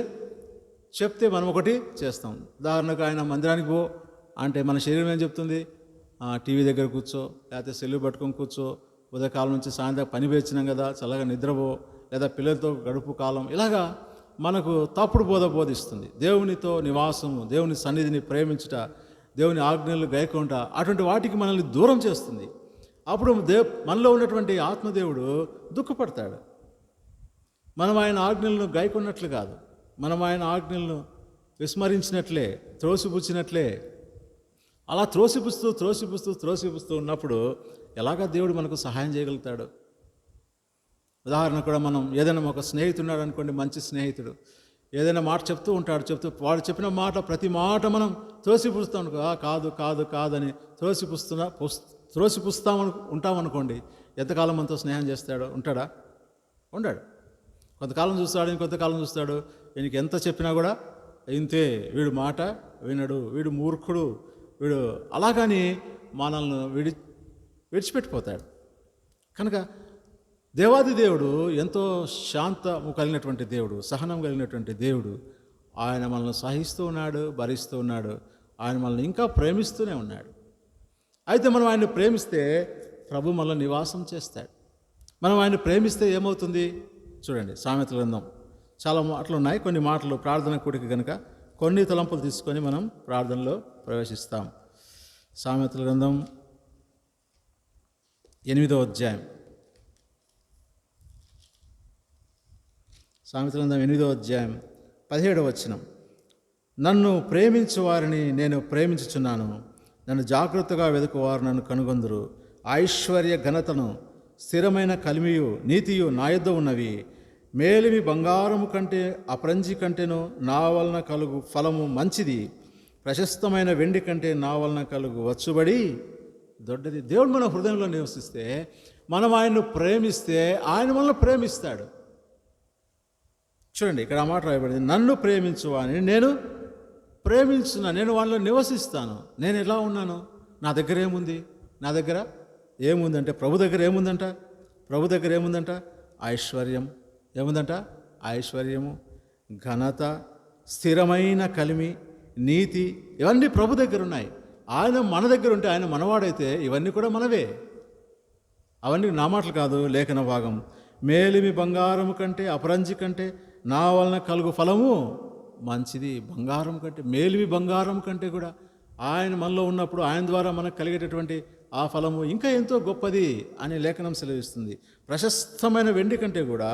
చెప్తే మనం ఒకటి చేస్తాం. ఉదాహరణకు ఆయన మందిరానికి పో అంటే మన శరీరం ఏం చెప్తుంది? టీవీ దగ్గర కూర్చో, లేకపోతే సెల్లు పట్టుకొని కూర్చో, ఉదయకాలం నుంచి సాయంత్రం పని వేచినాం కదా, చల్లగా నిద్రపో, లేదా పిల్లలతో గడుపు కాలం, ఇలాగా మనకు తప్పుడు బోధిస్తుంది. దేవునితో నివాసము, దేవుని సన్నిధిని ప్రేమించుట, దేవుని ఆజ్ఞలు గైకొనుట, అటువంటి వాటికి మనల్ని దూరం చేస్తుంది. అప్పుడు మనలో ఉన్నటువంటి ఆత్మదేవుడు దుఃఖపడతాడు. మనం ఆయన ఆజ్ఞలను గైకొన్నట్లు కాదు, మనం ఆయన ఆజ్ఞలను విస్మరించినట్లే, త్రోసిపుచ్చినట్లే. అలా త్రోసిపుస్తూ ఉన్నప్పుడు ఎలాగా దేవుడు మనకు సహాయం చేయగలుగుతాడు? ఉదాహరణ కూడా మనం ఏదైనా ఒక స్నేహితుడు అనుకోండి, మంచి స్నేహితుడు ఏదైనా మాట చెప్తూ ఉంటాడు, వాడు చెప్పిన మాట ప్రతి మాట మనం త్రోసిపుస్తాం. కాదని ఉంటామనుకోండి, ఎంతకాలం మనతో స్నేహం చేస్తాడో? ఉంటాడా? ఉండడు. కొంతకాలం చూస్తాడు, ఇంకొంతకాలం చూస్తాడు. వీనికి ఎంత చెప్పినా కూడా ఇంతే, వీడు మాట వినడు, వీడు మూర్ఖుడు, వీడు అలాగని మనల్ని విడిచిపెట్టిపోతాడు. కనుక దేవాది దేవుడు ఎంతో శాంతము కలిగినటువంటి దేవుడు, సహనం కలిగినటువంటి దేవుడు. ఆయన మనల్ని సహిస్తూ ఉన్నాడు, భరిస్తూ ఉన్నాడు. ఆయన మనల్ని ఇంకా ప్రేమిస్తూనే ఉన్నాడు. అయితే మనం ఆయన్ని ప్రేమిస్తే ప్రభు మనల్ని నివాసం చేస్తాడు. మనం ఆయన్ని ప్రేమిస్తే ఏమవుతుంది? చూడండి, సామెతల గ్రంథం చాలా మాటలు ఉన్నాయి. కొన్ని మాటలు ప్రార్థన కూడిక కనుక కొన్ని తలంపులు తీసుకొని మనం ప్రార్థనలో ప్రవేశిస్తాం. సామెతల గ్రంథం 8వ అధ్యాయం, సామెతల గ్రంథం 8వ అధ్యాయం 17వ వచనం. నన్ను ప్రేమించు వారిని నేను ప్రేమించుచున్నాను, నన్ను జాగ్రత్తగా వెదుకువారు నన్ను కనుగొందురు. ఐశ్వర్య ఘనతను స్థిరమైన కలిమియు నీతియు నా యొద్ద ఉన్నవి. మేలిమి బంగారము కంటే అపరంజి కంటేను నా వలన కలుగు ఫలము మంచిది. ప్రశస్తమైన వెండి కంటే నా వలన కలుగు వచ్చుబడి దొడ్డది. దేవుడు మన హృదయంలో నివసిస్తే, మనం ఆయన్ను ప్రేమిస్తే ఆయన మనల్ని ప్రేమిస్తాడు. చూడండి, ఇక్కడ ఆ మాట రాయబడింది, నన్ను ప్రేమించువాని నేను ప్రేమించున్నా, నేను వాళ్ళలో నివసిస్తాను. నేను ఎలా ఉన్నాను? నా దగ్గర ఏముంది? నా దగ్గర ఏముందంటే ప్రభు దగ్గర ఏముందంట? ప్రభు దగ్గర ఏముందంట? ఐశ్వర్యం. ఏముందంట? ఐశ్వర్యము, ఘనత, స్థిరమైన కలిమి, నీతి, ఇవన్నీ ప్రభు దగ్గర ఉన్నాయి. ఆయన మన దగ్గర ఉంటే, ఆయన మనవాడైతే ఇవన్నీ కూడా మనవే. అవన్నీ నా మాటలు కాదు, లేఖన భాగం. మేలిమి బంగారము కంటే అపరంజి కంటే నా వలన కలుగు ఫలము మంచిది. బంగారం కంటే, మేలిమి బంగారం కంటే కూడా ఆయన మనలో ఉన్నప్పుడు ఆయన ద్వారా మనకు కలిగేటటువంటి ఆ ఫలము ఇంకా ఎంతో గొప్పది అని లేఖనం సెలవిస్తుంది. ప్రశస్తమైన వెండి కంటే కూడా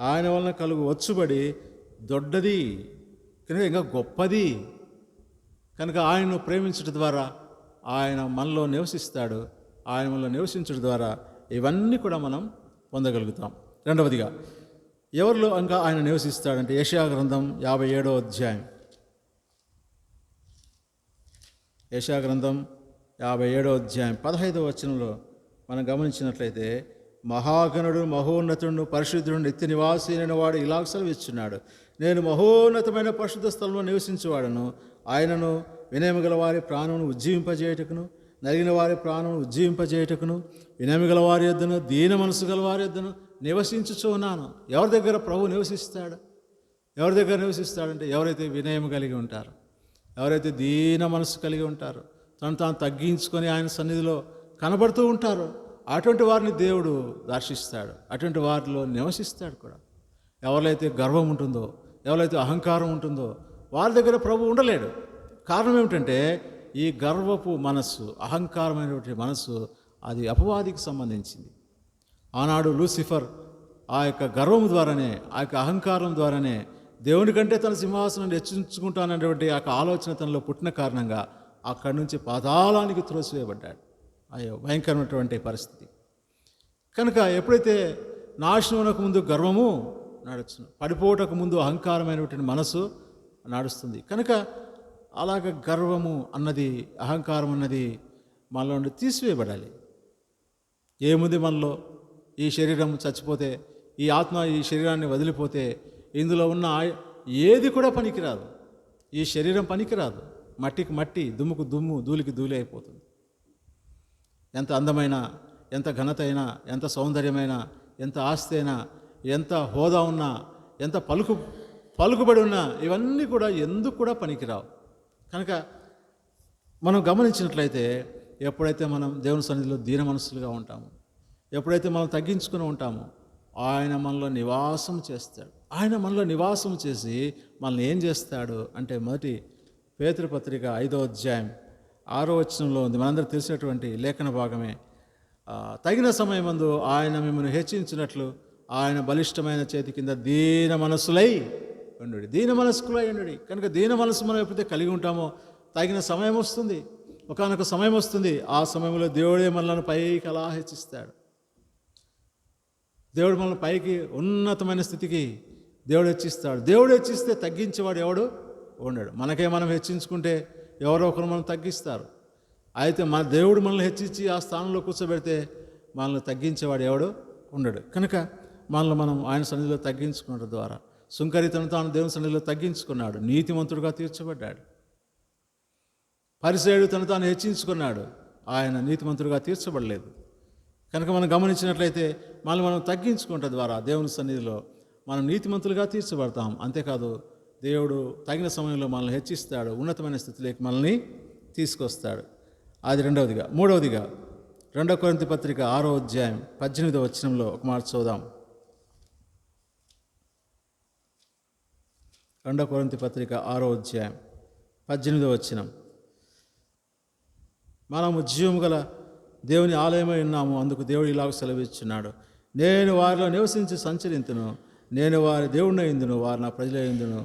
ఆయన వలన కలుగు వచ్చుబడి దొడ్డది కనుక ఇంకా గొప్పది. కనుక ఆయనను ప్రేమించడం ద్వారా ఆయన మనలో నివసిస్తాడు. ఆయన మనలో నివసించడం ద్వారా ఇవన్నీ కూడా మనం పొందగలుగుతాం. రెండవదిగా ఎవరిలో ఇంకా ఆయన నివసిస్తాడంటే యెషయా గ్రంథం 57వ అధ్యాయం, యెషయా గ్రంథం 57వ అధ్యాయం 15వ వచనంలో మనం గమనించినట్లయితే, మహాగణుడు మహోన్నతుడు పరిశుద్ధుడు నిత్య నివాసి అయిన వాడు ఇలాగ సెలవిస్తున్నాడు, నేను మహోన్నతమైన పరిశుద్ధ స్థలంలో నివసించేవాడను. ఆయనను వినయము గల వారి ప్రాణమును ఉజ్జీవింపజేయటకును, నలిగిన వారి ప్రాణమును ఉజ్జీవింపజేయటకును, వినయము గల వారి యొద్దను, దీన మనసు గల వారి యొద్దను నివసించుచూ ఉన్నాను. ఎవరి దగ్గర ప్రభు నివసిస్తాడు? ఎవరి దగ్గర నివసిస్తాడంటే ఎవరైతే వినయం కలిగి ఉంటారో, ఎవరైతే దీన మనసు కలిగి ఉంటారో, తను తాను తగ్గించుకొని ఆయన సన్నిధిలో కనబడుతూ ఉంటారో అటువంటి వారిని దేవుడు దర్శిస్తాడు. అటువంటి వారిలో నివసిస్తాడు కూడా. ఎవరైతే గర్వం ఉంటుందో, ఎవరైతే అహంకారం ఉంటుందో వారి దగ్గర ప్రభు ఉండలేడు. కారణం ఏమిటంటే ఈ గర్వపు మనస్సు, అహంకారమైనటువంటి మనస్సు అది అపవాదికి సంబంధించింది. ఆనాడు లూసిఫర్ ఆ యొక్క గర్వం ద్వారానే, ఆ యొక్క అహంకారం ద్వారానే దేవుని కంటే తన సింహాసనం హెచ్చించుకుంటానటువంటి ఆ ఆలోచన తనలో పుట్టిన కారణంగా అక్కడి నుంచి పాతాళానికి త్రోసివేయబడ్డాడు. అయ్యో, భయంకరమైనటువంటి పరిస్థితి. కనుక ఎప్పుడైతే నాశనమునకు ముందు గర్వము నడుచును, పడిపోవటకు ముందు అహంకారమైనటువంటి మనసు నడుస్తుంది. కనుక అలాగ గర్వము అన్నది, అహంకారం అన్నది మనలో నుండి తీసివేయబడాలి. ఏముంది మనలో? ఈ శరీరం చచ్చిపోతే ఈ ఆత్మ ఈ శరీరాన్ని వదిలిపోతే ఇందులో ఉన్న ఏది కూడా పనికిరాదు. ఈ శరీరం పనికిరాదు. మట్టికి మట్టి, దుమ్ముకు దుమ్ము, ధూళికి ధూళి అయిపోతుంది. ఎంత అందమైన, ఎంత ఘనత అయినా, ఎంత సౌందర్యమైనా, ఎంత ఆస్తి అయినా, ఎంత హోదా ఉన్నా, ఎంత పలుకుబడి ఉన్నా ఇవన్నీ కూడా ఎందుకు కూడా పనికిరావు. కనుక మనం గమనించినట్లయితే ఎప్పుడైతే మనం దేవుని సన్నిధిలో దీన మనస్సులుగా ఉంటామో, ఎప్పుడైతే మనం తగ్గించుకుని ఉంటామో, ఆయన మనలో నివాసం చేస్తాడు. ఆయన మనలో నివాసం చేసి మనల్ని ఏం చేస్తాడు అంటే, మొదటి పేతురు పత్రిక 5వ అధ్యాయం 6వ వచనంలో ఉంది. మనందరూ తెలిసినటువంటి లేఖన భాగమే. తగిన సమయమందు ఆయన మిమ్మల్ని హెచ్చించినట్లు ఆయన బలిష్టమైన చేతి కింద దీన మనస్సులై ఉండు. దీన మనస్కులై ఉండు. కనుక దీన మనస్సు మనం ఎప్పుడైతే కలిగి ఉంటామో తగిన సమయం వస్తుంది, ఒకానొక సమయం వస్తుంది. ఆ సమయంలో దేవుడే మనల్ని పైకి అలా హెచ్చిస్తాడు. దేవుడు మనల్ని పైకి ఉన్నతమైన స్థితికి దేవుడు హెచ్చిస్తాడు. దేవుడు హెచ్చిస్తే తగ్గించేవాడు ఎవడు ఉండడు. మనకే మనం హెచ్చించుకుంటే ఎవరో ఒకరు మనం తగ్గిస్తారు. అయితే మన దేవుడు మనల్ని హెచ్చించి ఆ స్థానంలో కూర్చోబెడితే మనల్ని తగ్గించేవాడు ఎవడు ఉండడు. కనుక మనల్ని మనం ఆయన సన్నిధిలో తగ్గించుకోవడం ద్వారా, సుంకరితను తాను దేవుని సన్నిధిలో తగ్గించుకున్నాడు, నీతిమంతుడుగా తీర్చబడ్డాడు. పరిసయ్యుడు తను తాను హెచ్చించుకున్నాడు, ఆయన నీతిమంతుడుగా తీర్చబడలేదు. కనుక మనం గమనించినట్లయితే మనం తగ్గించుకోవడం ద్వారా దేవుని సన్నిధిలో మనం నీతిమంతులుగా తీర్చబడతాం. అంతేకాదు, దేవుడు తగిన సమయంలో మనల్ని హెచ్చిస్తాడు, ఉన్నతమైన స్థితిలోకి మనల్ని తీసుకొస్తాడు. అది రెండవదిగా. మూడవదిగా 2 కొరింథీ పత్రిక 6వ అధ్యాయం 18వ వచనంలో ఒక మాట చూద్దాం. 2 కొరింథీ పత్రిక 6వ అధ్యాయం 18వ వచనం. మనము జీవము గల దేవుని ఆలయమై ఉన్నాము, అందుకు దేవుడు ఇలాగ సెలవిచ్చున్నాడు, నేను వారిలో నివసించి సంచరింతును, నేను వారి దేవుడిని అయిందును, వారు నా ప్రజల అయిందును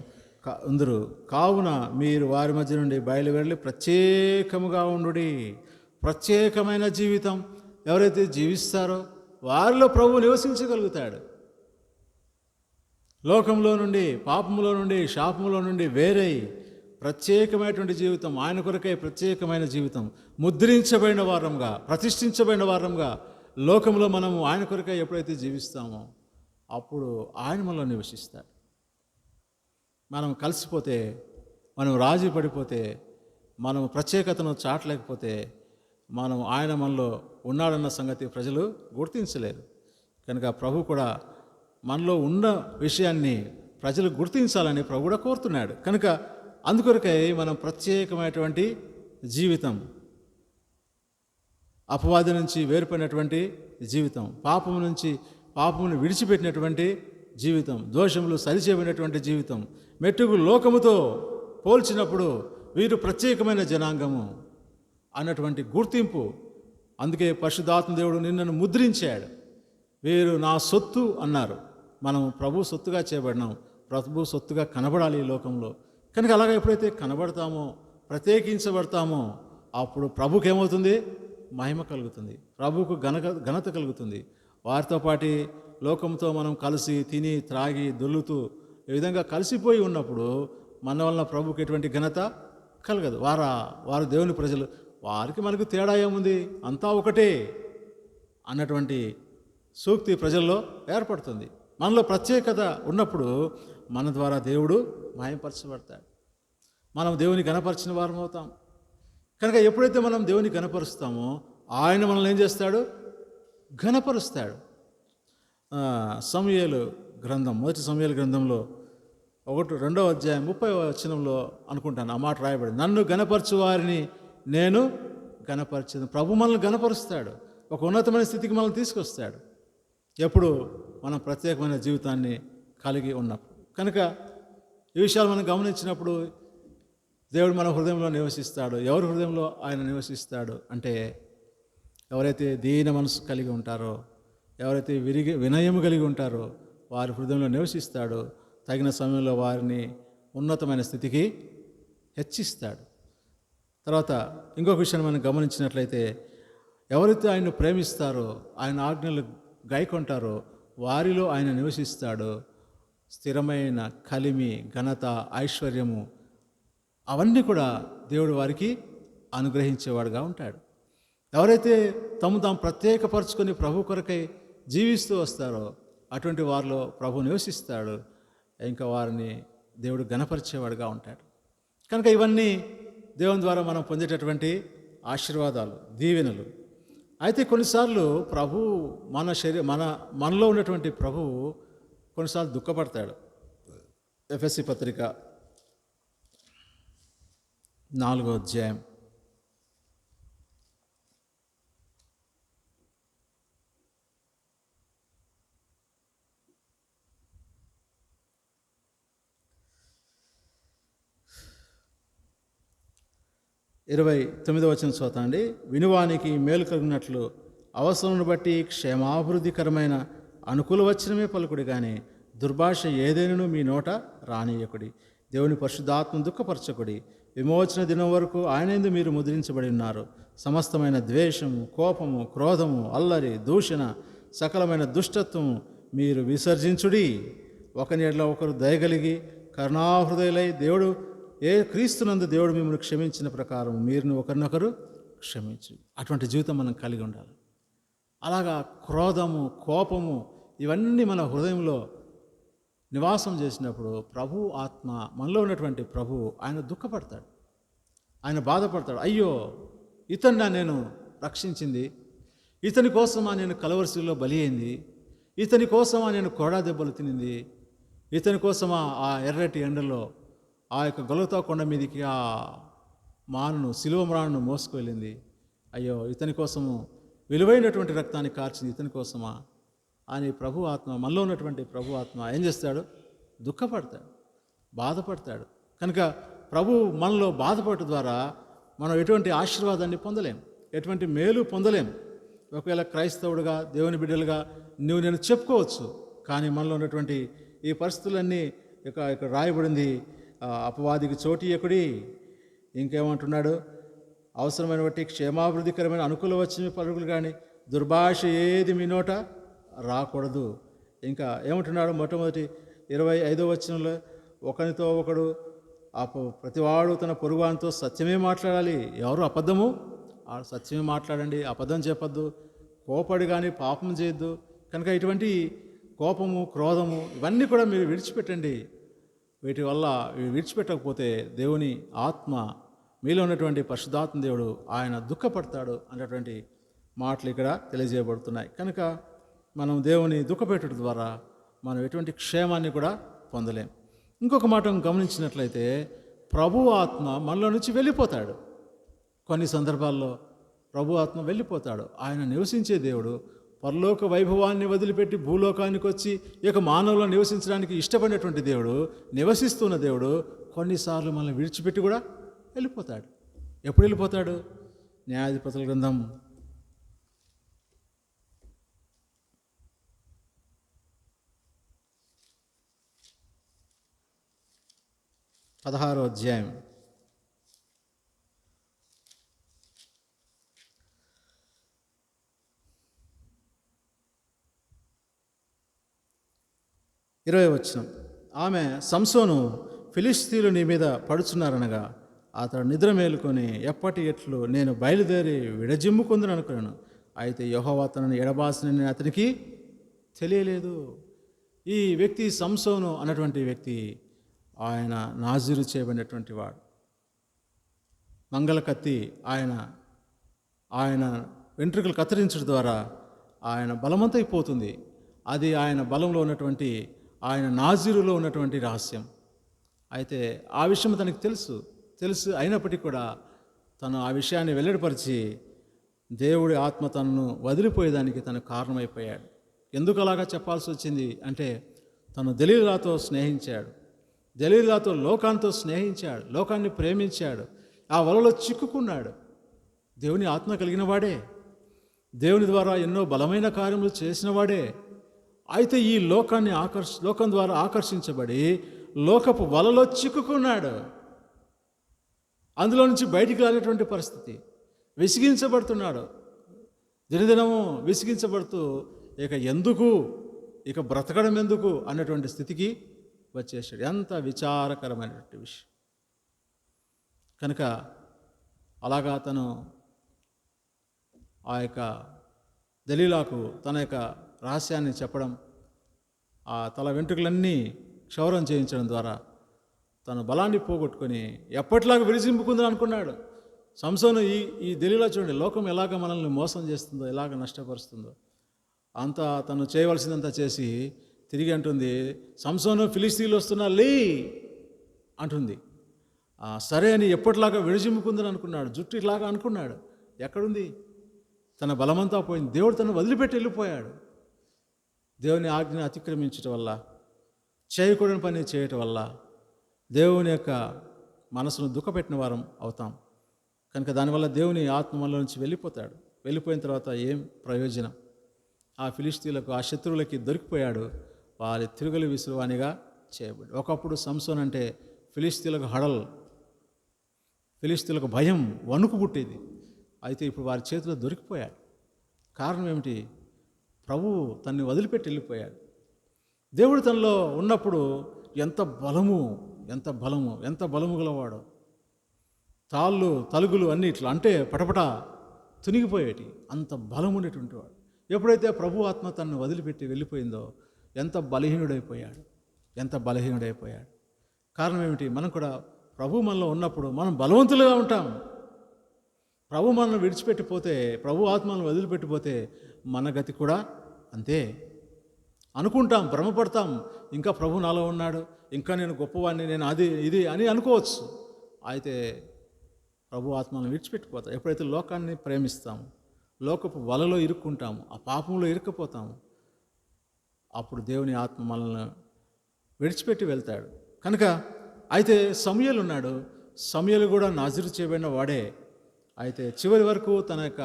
అందరూ. కావున మీరు వారి మధ్య నుండి బయలువెళ్ళి ప్రత్యేకముగా ఉండుడి. ప్రత్యేకమైన జీవితం ఎవరైతే జీవిస్తారో వారిలో ప్రభువు నివసించగలుగుతాడు. లోకంలో నుండి, పాపములో నుండి, శాపములో నుండి వేరై ప్రత్యేకమైనటువంటి జీవితం, ఆయన కొరకై ప్రత్యేకమైన జీవితం, ముద్రించబడిన వారంగా, ప్రతిష్ఠించబడిన వారంగా లోకంలో మనము ఆయన కొరకై ఎప్పుడైతే జీవిస్తామో అప్పుడు ఆయన మనలో నివసిస్తాడు. మనం కలిసిపోతే, మనం రాజీ పడిపోతే, మనం ప్రత్యేకతను చాటలేకపోతే మనం ఆయన మనలో ఉన్నాడన్న సంగతి ప్రజలు గుర్తించలేరు. కనుక ప్రభు కూడా మనలో ఉన్న విషయాన్ని ప్రజలు గుర్తించాలని ప్రభు కూడా కోరుతున్నాడు. కనుక అందుకొరకై మనం ప్రత్యేకమైనటువంటి జీవితం, అపవాది నుంచి వేరుపడినటువంటి జీవితం, పాపమును విడిచిపెట్టినటువంటి జీవితం, దోషములు సరిచేయబడినటువంటి జీవితం, మెట్టుకు లోకముతో పోల్చినప్పుడు వీరు ప్రత్యేకమైన జనాంగము అన్నటువంటి గుర్తింపు. అందుకే పరిశుద్ధాత్మ దేవుడు నిన్నను ముద్రించాడు. వీరు నా సొత్తు అన్నారు. మనం ప్రభు సొత్తుగా చేయబడినాం, ప్రభు సొత్తుగా కనబడాలి ఈ లోకంలో. కనుక అలాగే ఎప్పుడైతే కనబడతామో, ప్రత్యేకించబడతామో అప్పుడు ప్రభుకి ఏమవుతుంది? మహిమ కలుగుతుంది, ప్రభువుకు ఘనత కలుగుతుంది. వారితో పాటు లోకంతో మనం కలిసి తిని త్రాగి దొల్లుతూ ఈ విధంగా కలిసిపోయి ఉన్నప్పుడు మన వలన ప్రభుకి ఎటువంటి ఘనత కలగదు. వారు దేవుని ప్రజలు, వారికి మనకు తేడా ఏముంది, అంతా ఒకటే అన్నటువంటి సూక్తి ప్రజల్లో ఏర్పడుతుంది. మనలో ప్రత్యేకత ఉన్నప్పుడు మన ద్వారా దేవుడు మహిమపరచబడతాడు, మనం దేవుని ఘనపరిచిన వారం అవుతాం. కనుక ఎప్పుడైతే మనం దేవుని ఘనపరుస్తామో ఆయన మనల్ని ఏం చేస్తాడు? ఘనపరుస్తాడు. సమూయేలు గ్రంథం, మొదటి సమూయేలు గ్రంథంలో 2వ అధ్యాయం 30వ వచనంలో అనుకుంటాను ఆ మాట రాయబడి, నన్ను ఘనపరచు వారిని నేను ఘనపరచను. ప్రభు మనల్ని ఘనపరుస్తాడు, ఒక ఉన్నతమైన స్థితికి మనల్ని తీసుకొస్తాడు ఎప్పుడు మనం ప్రత్యేకమైన జీవితాన్ని కలిగి ఉన్నప్పుడు. కనుక ఈ విషయాలు మనం గమనించినప్పుడు దేవుడు మన హృదయంలో నివసిస్తాడు. ఎవరి హృదయంలో ఆయన నివసిస్తాడు అంటే, ఎవరైతే దీన మనసు కలిగి ఉంటారో, ఎవరైతే వినయము కలిగి ఉంటారో వారి హృదయంలో నివసిస్తాడు. తగిన సమయంలో వారిని ఉన్నతమైన స్థితికి హెచ్చిస్తాడు. తర్వాత ఇంకొక విషయాన్ని మనం గమనించినట్లయితే, ఎవరైతే ఆయన్ను ప్రేమిస్తారో, ఆయన ఆజ్ఞలు గైకొంటారో వారిలో ఆయన నివసిస్తాడు. స్థిరమైన కలిమి, ఘనత, ఐశ్వర్యము అవన్నీ కూడా దేవుడు వారికి అనుగ్రహించేవాడుగా ఉంటాడు. ఎవరైతే తాము ప్రత్యేకపరచుకొని ప్రభు కొరకై జీవిస్తూ వస్తారో అటువంటి వారిలో ప్రభు నివసిస్తాడు. ఇంకా వారిని దేవుడు ఘనపరిచేవాడుగా ఉంటాడు. కనుక ఇవన్నీ దేవుని ద్వారా మనం పొందేటటువంటి ఆశీర్వాదాలు, దీవెనలు. అయితే కొన్నిసార్లు ప్రభు మనలో ఉన్నటువంటి ప్రభువు కొన్నిసార్లు దుఃఖపడతాడు. ఎఫెసీ పత్రిక 4వ అధ్యాయం 29వ వచనం చదువుతాండి. వినువానికి మేలు కలిగినట్లు అవసరం బట్టి క్షేమాభివృద్ధికరమైన అనుకూల వచనమే పలుకుడి, కానీ దుర్భాష ఏదైనాను మీ నోట రానియకుడి. దేవుని పరిశుద్ధాత్మ దుఃఖపరచకుడి. విమోచన దినం వరకు ఆయనందు మీరు ముద్రించబడి ఉన్నారు. సమస్తమైన ద్వేషము, కోపము, క్రోధము, అల్లరి, దూషణ, సకలమైన దుష్టత్వము మీరు విసర్జించుడి. ఒకని ఎడల ఒకరు దయగలిగి కరుణాహృదయులై దేవుడు క్రీస్తునందు దేవుడు మిమ్మల్ని క్షమించిన ప్రకారం మీరును ఒకరినొకరు క్షమించు. అటువంటి జీవితం మనం కలిగి ఉండాలి. అలాగా క్రోధము, కోపము ఇవన్నీ మన హృదయంలో నివాసం చేసినప్పుడు ప్రభు ఆత్మ, మనలో ఉన్నటువంటి ప్రభు ఆయన దుఃఖపడతాడు, ఆయన బాధపడతాడు. అయ్యో, ఇతన్ని నేను రక్షించింది, ఇతని కోసమా నేను కలవరిశిలో బలి అయింది, ఇతని కోసమా నేను కోడా దెబ్బలు తినింది, ఇతని కోసమా ఆ ఎర్రటి ఎండలో ఆ యొక్క గొలతా కొండ మీదకి ఆ సిలువ మ్రాణను మోసుకువెళ్ళింది. అయ్యో, ఇతని కోసము విలువైనటువంటి రక్తాన్ని కార్చింది, ఇతని కోసమా అని ప్రభు ఆత్మ, మనలో ఉన్నటువంటి ప్రభు ఆత్మ ఏం చేస్తాడు? దుఃఖపడతాడు, బాధపడతాడు. కనుక ప్రభు మనలో బాధపడటం ద్వారా మనం ఎటువంటి ఆశీర్వాదాన్ని పొందలేం, ఎటువంటి మేలు పొందలేం. ఒకవేళ క్రైస్తవుడుగా, దేవుని బిడ్డలుగా నేను చెప్పుకోవచ్చు, కానీ మనలో ఉన్నటువంటి ఈ పరిస్థితులన్నీ ఇక్కడ రాయబడింది. అపవాదికి చోటీయకుడి. ఇంకేమంటున్నాడు? అవసరమైన బట్టి క్షేమాభివృద్ధికరమైన అనుకూల వచ్చిన పలుకులు, కానీ దుర్భాష ఏది మీ నోట రాకూడదు. ఇంకా ఏమంటున్నాడు? మొట్టమొదటి 25వ వచనంలో, ఒకరితో ఒకడు ప్రతివాడు తన పొరుగువానితో సత్యమే మాట్లాడాలి. ఎవరు అబద్ధము? సత్యమే మాట్లాడండి, అబద్ధం చెప్పద్దు. కోపడి కానీ పాపం చేయొద్దు. కనుక ఇటువంటి కోపము, క్రోధము ఇవన్నీ కూడా మీరు విడిచిపెట్టండి. వీటి వల్ల విడిచిపెట్టకపోతే దేవుని ఆత్మ, మీలో ఉన్నటువంటి పరిశుద్ధాత్మ దేవుడు ఆయన దుఃఖపడతాడు అనేటువంటి మాటలు ఇక్కడ తెలియజేయబడుతున్నాయి. కనుక మనం దేవుని దుఃఖపెట్టడం ద్వారా మనం ఎటువంటి క్షేమాన్ని కూడా పొందలేం. ఇంకొక మాట గమనించినట్లయితే, ప్రభు ఆత్మ మనలో నుంచి వెళ్ళిపోతాడు. కొన్ని సందర్భాల్లో ప్రభు ఆత్మ వెళ్ళిపోతాడు. ఆయన నివసించే దేవుడు పరలోక వైభవాన్ని వదిలిపెట్టి భూలోకానికి వచ్చి ఇక మానవులను నివసించడానికి ఇష్టపడినటువంటి దేవుడు, నివసిస్తున్న దేవుడు కొన్నిసార్లు మనల్ని విడిచిపెట్టి కూడా వెళ్ళిపోతాడు. ఎప్పుడు వెళ్ళిపోతాడు? న్యాయాధిపతుల గ్రంథం 16వ అధ్యాయం 20వ వచనం. ఆమె, సంసోను, ఫిలిష్తీయులు నీ మీద పడుచున్నారనగా అతడు నిద్ర మేలుకొని, ఎప్పటి ఎట్లు నేను బయలుదేరి విడజిమ్ముకుందని అనుకున్నాను, అయితే యెహోవా తనని ఎడబాసినని అతనికి తెలియలేదు. ఈ వ్యక్తి సంసోను అన్నటువంటి వ్యక్తి ఆయన నాజీరు చేయబడినటువంటి వాడు. మంగళ కత్తి ఆయన వెంట్రుకలు కత్తిరించడం ద్వారా ఆయన బలవంతైపోతుంది. అది ఆయన బలంలో ఉన్నటువంటి, ఆయన నాజీరులో ఉన్నటువంటి రహస్యం. అయితే ఆ విషయం తనకు తెలుసు అయినప్పటికీ కూడా తను ఆ విషయాన్ని వెల్లడిపరిచి దేవుడి ఆత్మ తనను వదిలిపోయేదానికి తను కారణమైపోయాడు. ఎందుకు అలాగా చెప్పాల్సి వచ్చింది అంటే, తను దెలీలాతో స్నేహించాడు, దెలీలాతో లోకాంతో స్నేహించాడు, లోకాన్ని ప్రేమించాడు, ఆ వలలో చిక్కుకున్నాడు. దేవుని ఆత్మ కలిగిన వాడే, దేవుని ద్వారా ఎన్నో బలమైన కార్యములు చేసిన వాడే. అయితే ఈ లోకం ద్వారా ఆకర్షించబడి లోకపు వలలో చిక్కుకున్నాడు. అందులో నుంచి బయటికి రాలేటువంటి పరిస్థితి, విసిగించబడుతున్నాడు. దినదినము విసిగించబడుతూ ఇక బ్రతకడం ఎందుకు అన్నటువంటి స్థితికి వచ్చేసాడు. ఎంత విచారకరమైనటువంటి విషయం. కనుక అలాగా తను ఆ యొక్క దలీలాకు తన యొక్క రహస్యాన్ని చెప్పడం, ఆ తల వెంట్రుకలన్నీ క్షౌరం చేయించడం ద్వారా తన బలాన్ని పోగొట్టుకొని ఎప్పటిలాగా విరిజింపుకుందని అనుకున్నాడు. సంసోను ఈ దెలీలా చూడండి, లోకం ఎలాగ మనల్ని మోసం చేస్తుందో, ఎలాగ నష్టపరుస్తుందో అంతా తను చేయవలసిందంతా చేసి తిరిగి అంటుంది, సంసోను ఫిలిస్తీన్లు వస్తున్నా లే అంటుంది. సరే అని ఎప్పటిలాగా విడిజిమ్ముకుందని అనుకున్నాడు, జుట్టు ఇలాగా అనుకున్నాడు. ఎక్కడుంది? తన బలమంతా పోయింది. దేవుడు తను వదిలిపెట్టి వెళ్ళిపోయాడు. దేవుని ఆజ్ఞను అతిక్రమించటం వల్ల, చేయకూడని పని చేయటం వల్ల దేవుని యొక్క మనసును దుఃఖపెట్టిన వారం అవుతాం. కనుక దానివల్ల దేవుని ఆత్మ మనలో నుంచి వెళ్ళిపోతాడు. వెళ్ళిపోయిన తర్వాత ఏం ప్రయోజనం? ఆ ఫిలిస్తీన్లకు, ఆ శత్రువులకి దొరికిపోయాడు. వారి తిరుగులు విసురువానిగా చేయబడి. ఒకప్పుడు సంసోన్ అంటే ఫిలిస్తీన్లకు హడల్, ఫిలిస్తీన్లకు భయం, వణుకు పుట్టేది. అయితే ఇప్పుడు వారి చేతిలో దొరికిపోయాడు. కారణం ఏమిటి? ప్రభువు తన్ని వదిలిపెట్టి వెళ్ళిపోయాడు. దేవుడు తనలో ఉన్నప్పుడు ఎంత బలము, ఎంత బలము, ఎంత బలము గలవాడు. తాళ్ళు తలుగులు అన్నీ ఇట్లా అంటే పటపట తునిగిపోయేటి, అంత బలం ఉండేటువంటి వాడు. ఎప్పుడైతే ప్రభు ఆత్మ తనను వదిలిపెట్టి వెళ్ళిపోయిందో ఎంత బలహీనుడైపోయాడు, ఎంత బలహీనుడైపోయాడు. కారణం ఏమిటి? మనం కూడా ప్రభు మనలో ఉన్నప్పుడు మనం బలవంతులుగా ఉంటాం. ప్రభు మనల్ని విడిచిపెట్టిపోతే, ప్రభు ఆత్మను వదిలిపెట్టిపోతే మన గతి కూడా అంతే. అనుకుంటాం, భ్రమపడతాం, ఇంకా ప్రభు నాలో ఉన్నాడు, ఇంకా నేను గొప్పవాడిని, నేను అది ఇది అని అనుకోవచ్చు. అయితే ప్రభు ఆత్మను విడిచిపెట్టిపోతాం. ఎప్పుడైతే లోకాన్ని ప్రేమిస్తాము, లోకపు వలలో ఇరుక్కుంటాము, ఆ పాపంలో ఇరుక్కుపోతాము, అప్పుడు దేవుని ఆత్మ మనల్ని విడిచిపెట్టి వెళ్తాడు. కనుక అయితే సమూయేలు ఉన్నాడు. సమూయేలు కూడా నాజీరు చేయబడిన వాడే. అయితే చివరి వరకు తన యొక్క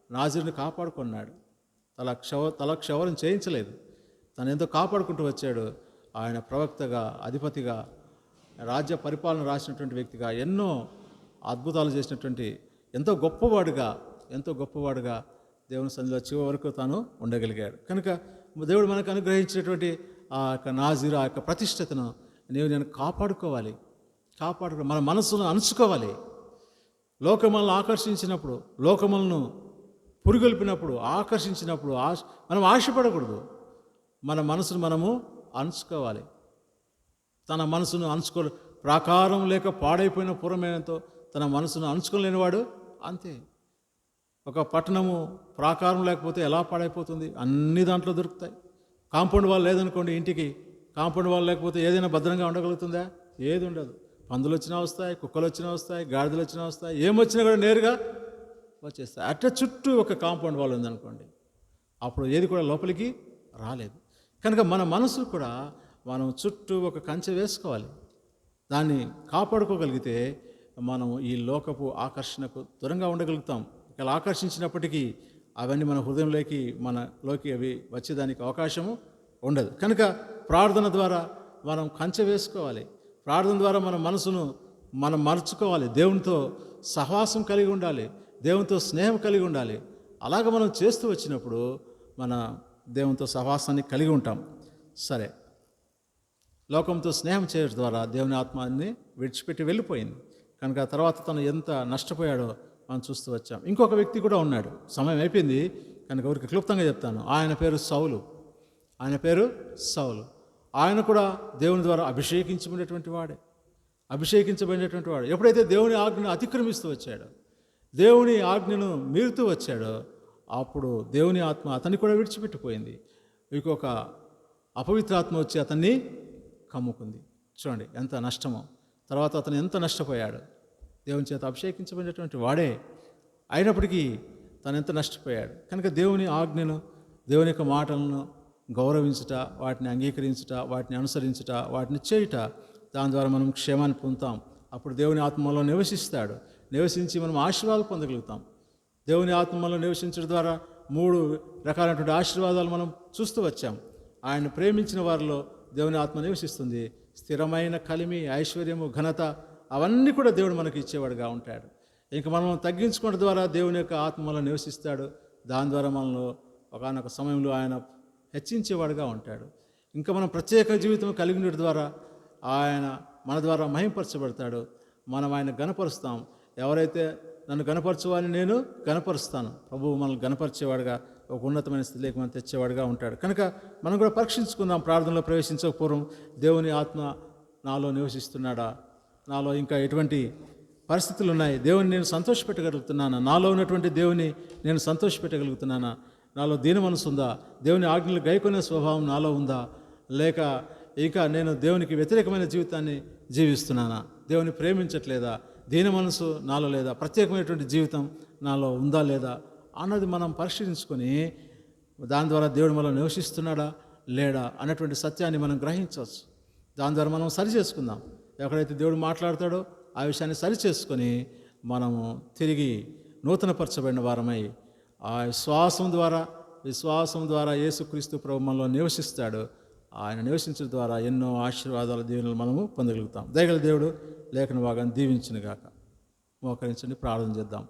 నాజీరుని కాపాడుకున్నాడు. తల క్షవరం చేయించలేదు. తను ఎంతో కాపాడుకుంటూ వచ్చాడు. ఆయన ప్రవక్తగా, అధిపతిగా, రాజ్య పరిపాలన రాసినటువంటి వ్యక్తిగా, ఎన్నో అద్భుతాలు చేసినటువంటి ఎంతో గొప్పవాడుగా దేవుని సన్నిధిలో చివరి వరకు తాను ఉండగలిగాడు. కనుక దేవుడు మనకు అనుగ్రహించినటువంటి ఆ యొక్క నాజీరు, ఆ యొక్క ప్రతిష్టతను నేను కాపాడుకోవాలి. మన మనసును అణుచుకోవాలి. లోకమలను ఆకర్షించినప్పుడు, లోకములను పురుగొల్పినప్పుడు, ఆకర్షించినప్పుడు మనం ఆశపడకూడదు. మన మనసును మనము అణుచుకోవాలి. తన మనసును ప్రాకారం లేక పాడైపోయిన పురమేనంతో తన మనసును అణుచుకోలేనివాడు అంతే. ఒక పట్టణము ప్రాకారం లేకపోతే ఎలా పాడైపోతుంది? అన్ని దాంట్లో దొరుకుతాయి. కాంపౌండ్ వాల్ లేదనుకోండి, ఇంటికి కాంపౌండ్ వాల్ లేకపోతే ఏదైనా భద్రంగా ఉండగలుగుతుందా? ఏది ఉండదు. పందులు వచ్చినా వస్తాయి, కుక్కలు వచ్చినా వస్తాయి, గాడిదలు వచ్చినా వస్తాయి, ఏమొచ్చినా కూడా నేరుగా వచ్చేస్తాయి. అట్లా చుట్టూ ఒక కాంపౌండ్ వాల్ ఉందనుకోండి, అప్పుడు ఏది కూడా లోపలికి రాలేదు. కనుక మన మనసు కూడా మనం చుట్టూ ఒక కంచె వేసుకోవాలి. దాన్ని కాపాడుకోగలిగితే మనం ఈ లోకపు ఆకర్షణకు దూరంగా ఉండగలుగుతాం. ఇలా ఆకర్షించినప్పటికీ అవన్నీ మన హృదయంలోకి, మనలోకి అవి వచ్చేదానికి అవకాశము ఉండదు. కనుక ప్రార్థన ద్వారా మనం కంచె వేసుకోవాలి. ప్రార్థన ద్వారా మన మనసును మనం మర్చుకోవాలి. దేవునితో సహవాసం కలిగి ఉండాలి, దేవునితో స్నేహం కలిగి ఉండాలి. అలాగ మనం చేస్తూ వచ్చినప్పుడు మన దేవునితో సహవాసాన్ని కలిగి ఉంటాం. సరే, లోకంతో స్నేహం చేయడం ద్వారా దేవుని ఆత్మాన్ని విడిచిపెట్టి వెళ్ళిపోయింది. కనుక తర్వాత తను ఎంత నష్టపోయాడో మనం చూస్తూ వచ్చాం. ఇంకొక వ్యక్తి కూడా ఉన్నాడు. సమయం అయిపోయింది కనుక ఊరికి క్లుప్తంగా చెప్తాను. ఆయన పేరు సౌలు. ఆయన కూడా దేవుని ద్వారా అభిషేకించబడినటువంటి వాడు. ఎప్పుడైతే దేవుని ఆజ్ఞను అతిక్రమిస్తూ వచ్చాడో, దేవుని ఆజ్ఞను మీరుతూ వచ్చాడో, అప్పుడు దేవుని ఆత్మ అతన్ని కూడా విడిచిపెట్టిపోయింది. ఇంకొక అపవిత్రాత్మ వచ్చి అతన్ని కమ్ముకుంది. చూడండి ఎంత నష్టమో. తర్వాత అతను ఎంత నష్టపోయాడు. దేవుని చేత అభిషేకించబడినటువంటి వాడే అయినప్పటికీ తను ఎంత నష్టపోయాడు. కనుక దేవుని ఆజ్ఞను, దేవుని యొక్క మాటలను గౌరవించుట, వాటిని అంగీకరించుట, వాటిని అనుసరించుట, వాటిని చేయుట, దాని ద్వారా మనం క్షేమాన్ని పొందుతాం. అప్పుడు దేవుని ఆత్మలో నివసించి మనం ఆశీర్వాదాలు పొందగలుగుతాం. దేవుని ఆత్మలో నివసించడం ద్వారా 3 రకాలైనటువంటి ఆశీర్వాదాలు మనం చూస్తూ వచ్చాం. ఆయన ప్రేమించిన వారిలో దేవుని ఆత్మ నివసిస్తుంది. స్థిరమైన కలిమి, ఐశ్వర్యము, ఘనత అవన్నీ కూడా దేవుడు మనకి ఇచ్చేవాడుగా ఉంటాడు. ఇంక మనం తగ్గించుకోవడం ద్వారా దేవుని యొక్క ఆత్మలో నివసిస్తాడు. దాని ద్వారా మనలో ఒకానొక సమయంలో ఆయన హెచ్చించేవాడుగా ఉంటాడు. ఇంకా మనం ప్రత్యేక జీవితం కలిగి ఉండడం ద్వారా ఆయన మన ద్వారా మహింపరచబడతాడు. మనం ఆయన గణపరుస్తాం. ఎవరైతే నన్ను గణపరచువాని నేను గణపరుస్తాను, ప్రభువు మనల్ని గణపరిచేవాడుగా ఒక ఉన్నతమైన స్థితిలోకి మనం తెచ్చేవాడుగా ఉంటాడు. కనుక మనం కూడా పరీక్షించుకుందాం. ప్రార్థనలో ప్రవేశించక పూర్వం దేవుని ఆత్మ నాలో నివసిస్తున్నాడా, నాలో ఇంకా ఎటువంటి పరిస్థితులు ఉన్నాయి, దేవుని నేను సంతోషపెట్టగలుగుతున్నానా, నాలో ఉన్నటువంటి దేవుని నేను సంతోషపెట్టగలుగుతున్నానా, నాలో దీన మనసు ఉందా, దేవుని ఆజ్ఞలు గైకొనే స్వభావం నాలో ఉందా, లేక ఇంకా నేను దేవునికి వ్యతిరేకమైన జీవితాన్ని జీవిస్తున్నానా, దేవుని ప్రేమించట్లేదా, దీన మనసు నాలో లేదా, ప్రత్యేకమైనటువంటి జీవితం నాలో ఉందా లేదా అన్నది మనం పరిశీలించుకొని దాని ద్వారా దేవుడు మనలో నివసిస్తున్నాడా లేడా అన్నటువంటి సత్యాన్ని మనం గ్రహించవచ్చు. దాని ద్వారా మనం సరి చేసుకుందాం. ఎక్కడైతే దేవుడు మాట్లాడతాడో ఆ విషయాన్ని సరి చేసుకొని మనము తిరిగి నూతనపరచబడిన వారమై ఆ విశ్వాసం ద్వారా యేసుక్రీస్తు ప్రభు మనలో నివసిస్తాడు. ఆయన నివసించడం ద్వారా ఎన్నో ఆశీర్వాదాల దీవెనలు మనము పొందగలుగుతాం. దయగల దేవుడు లేఖన భాగాన్ని దీవించునుగాక. మోకరించండి, ప్రార్థన చేద్దాం.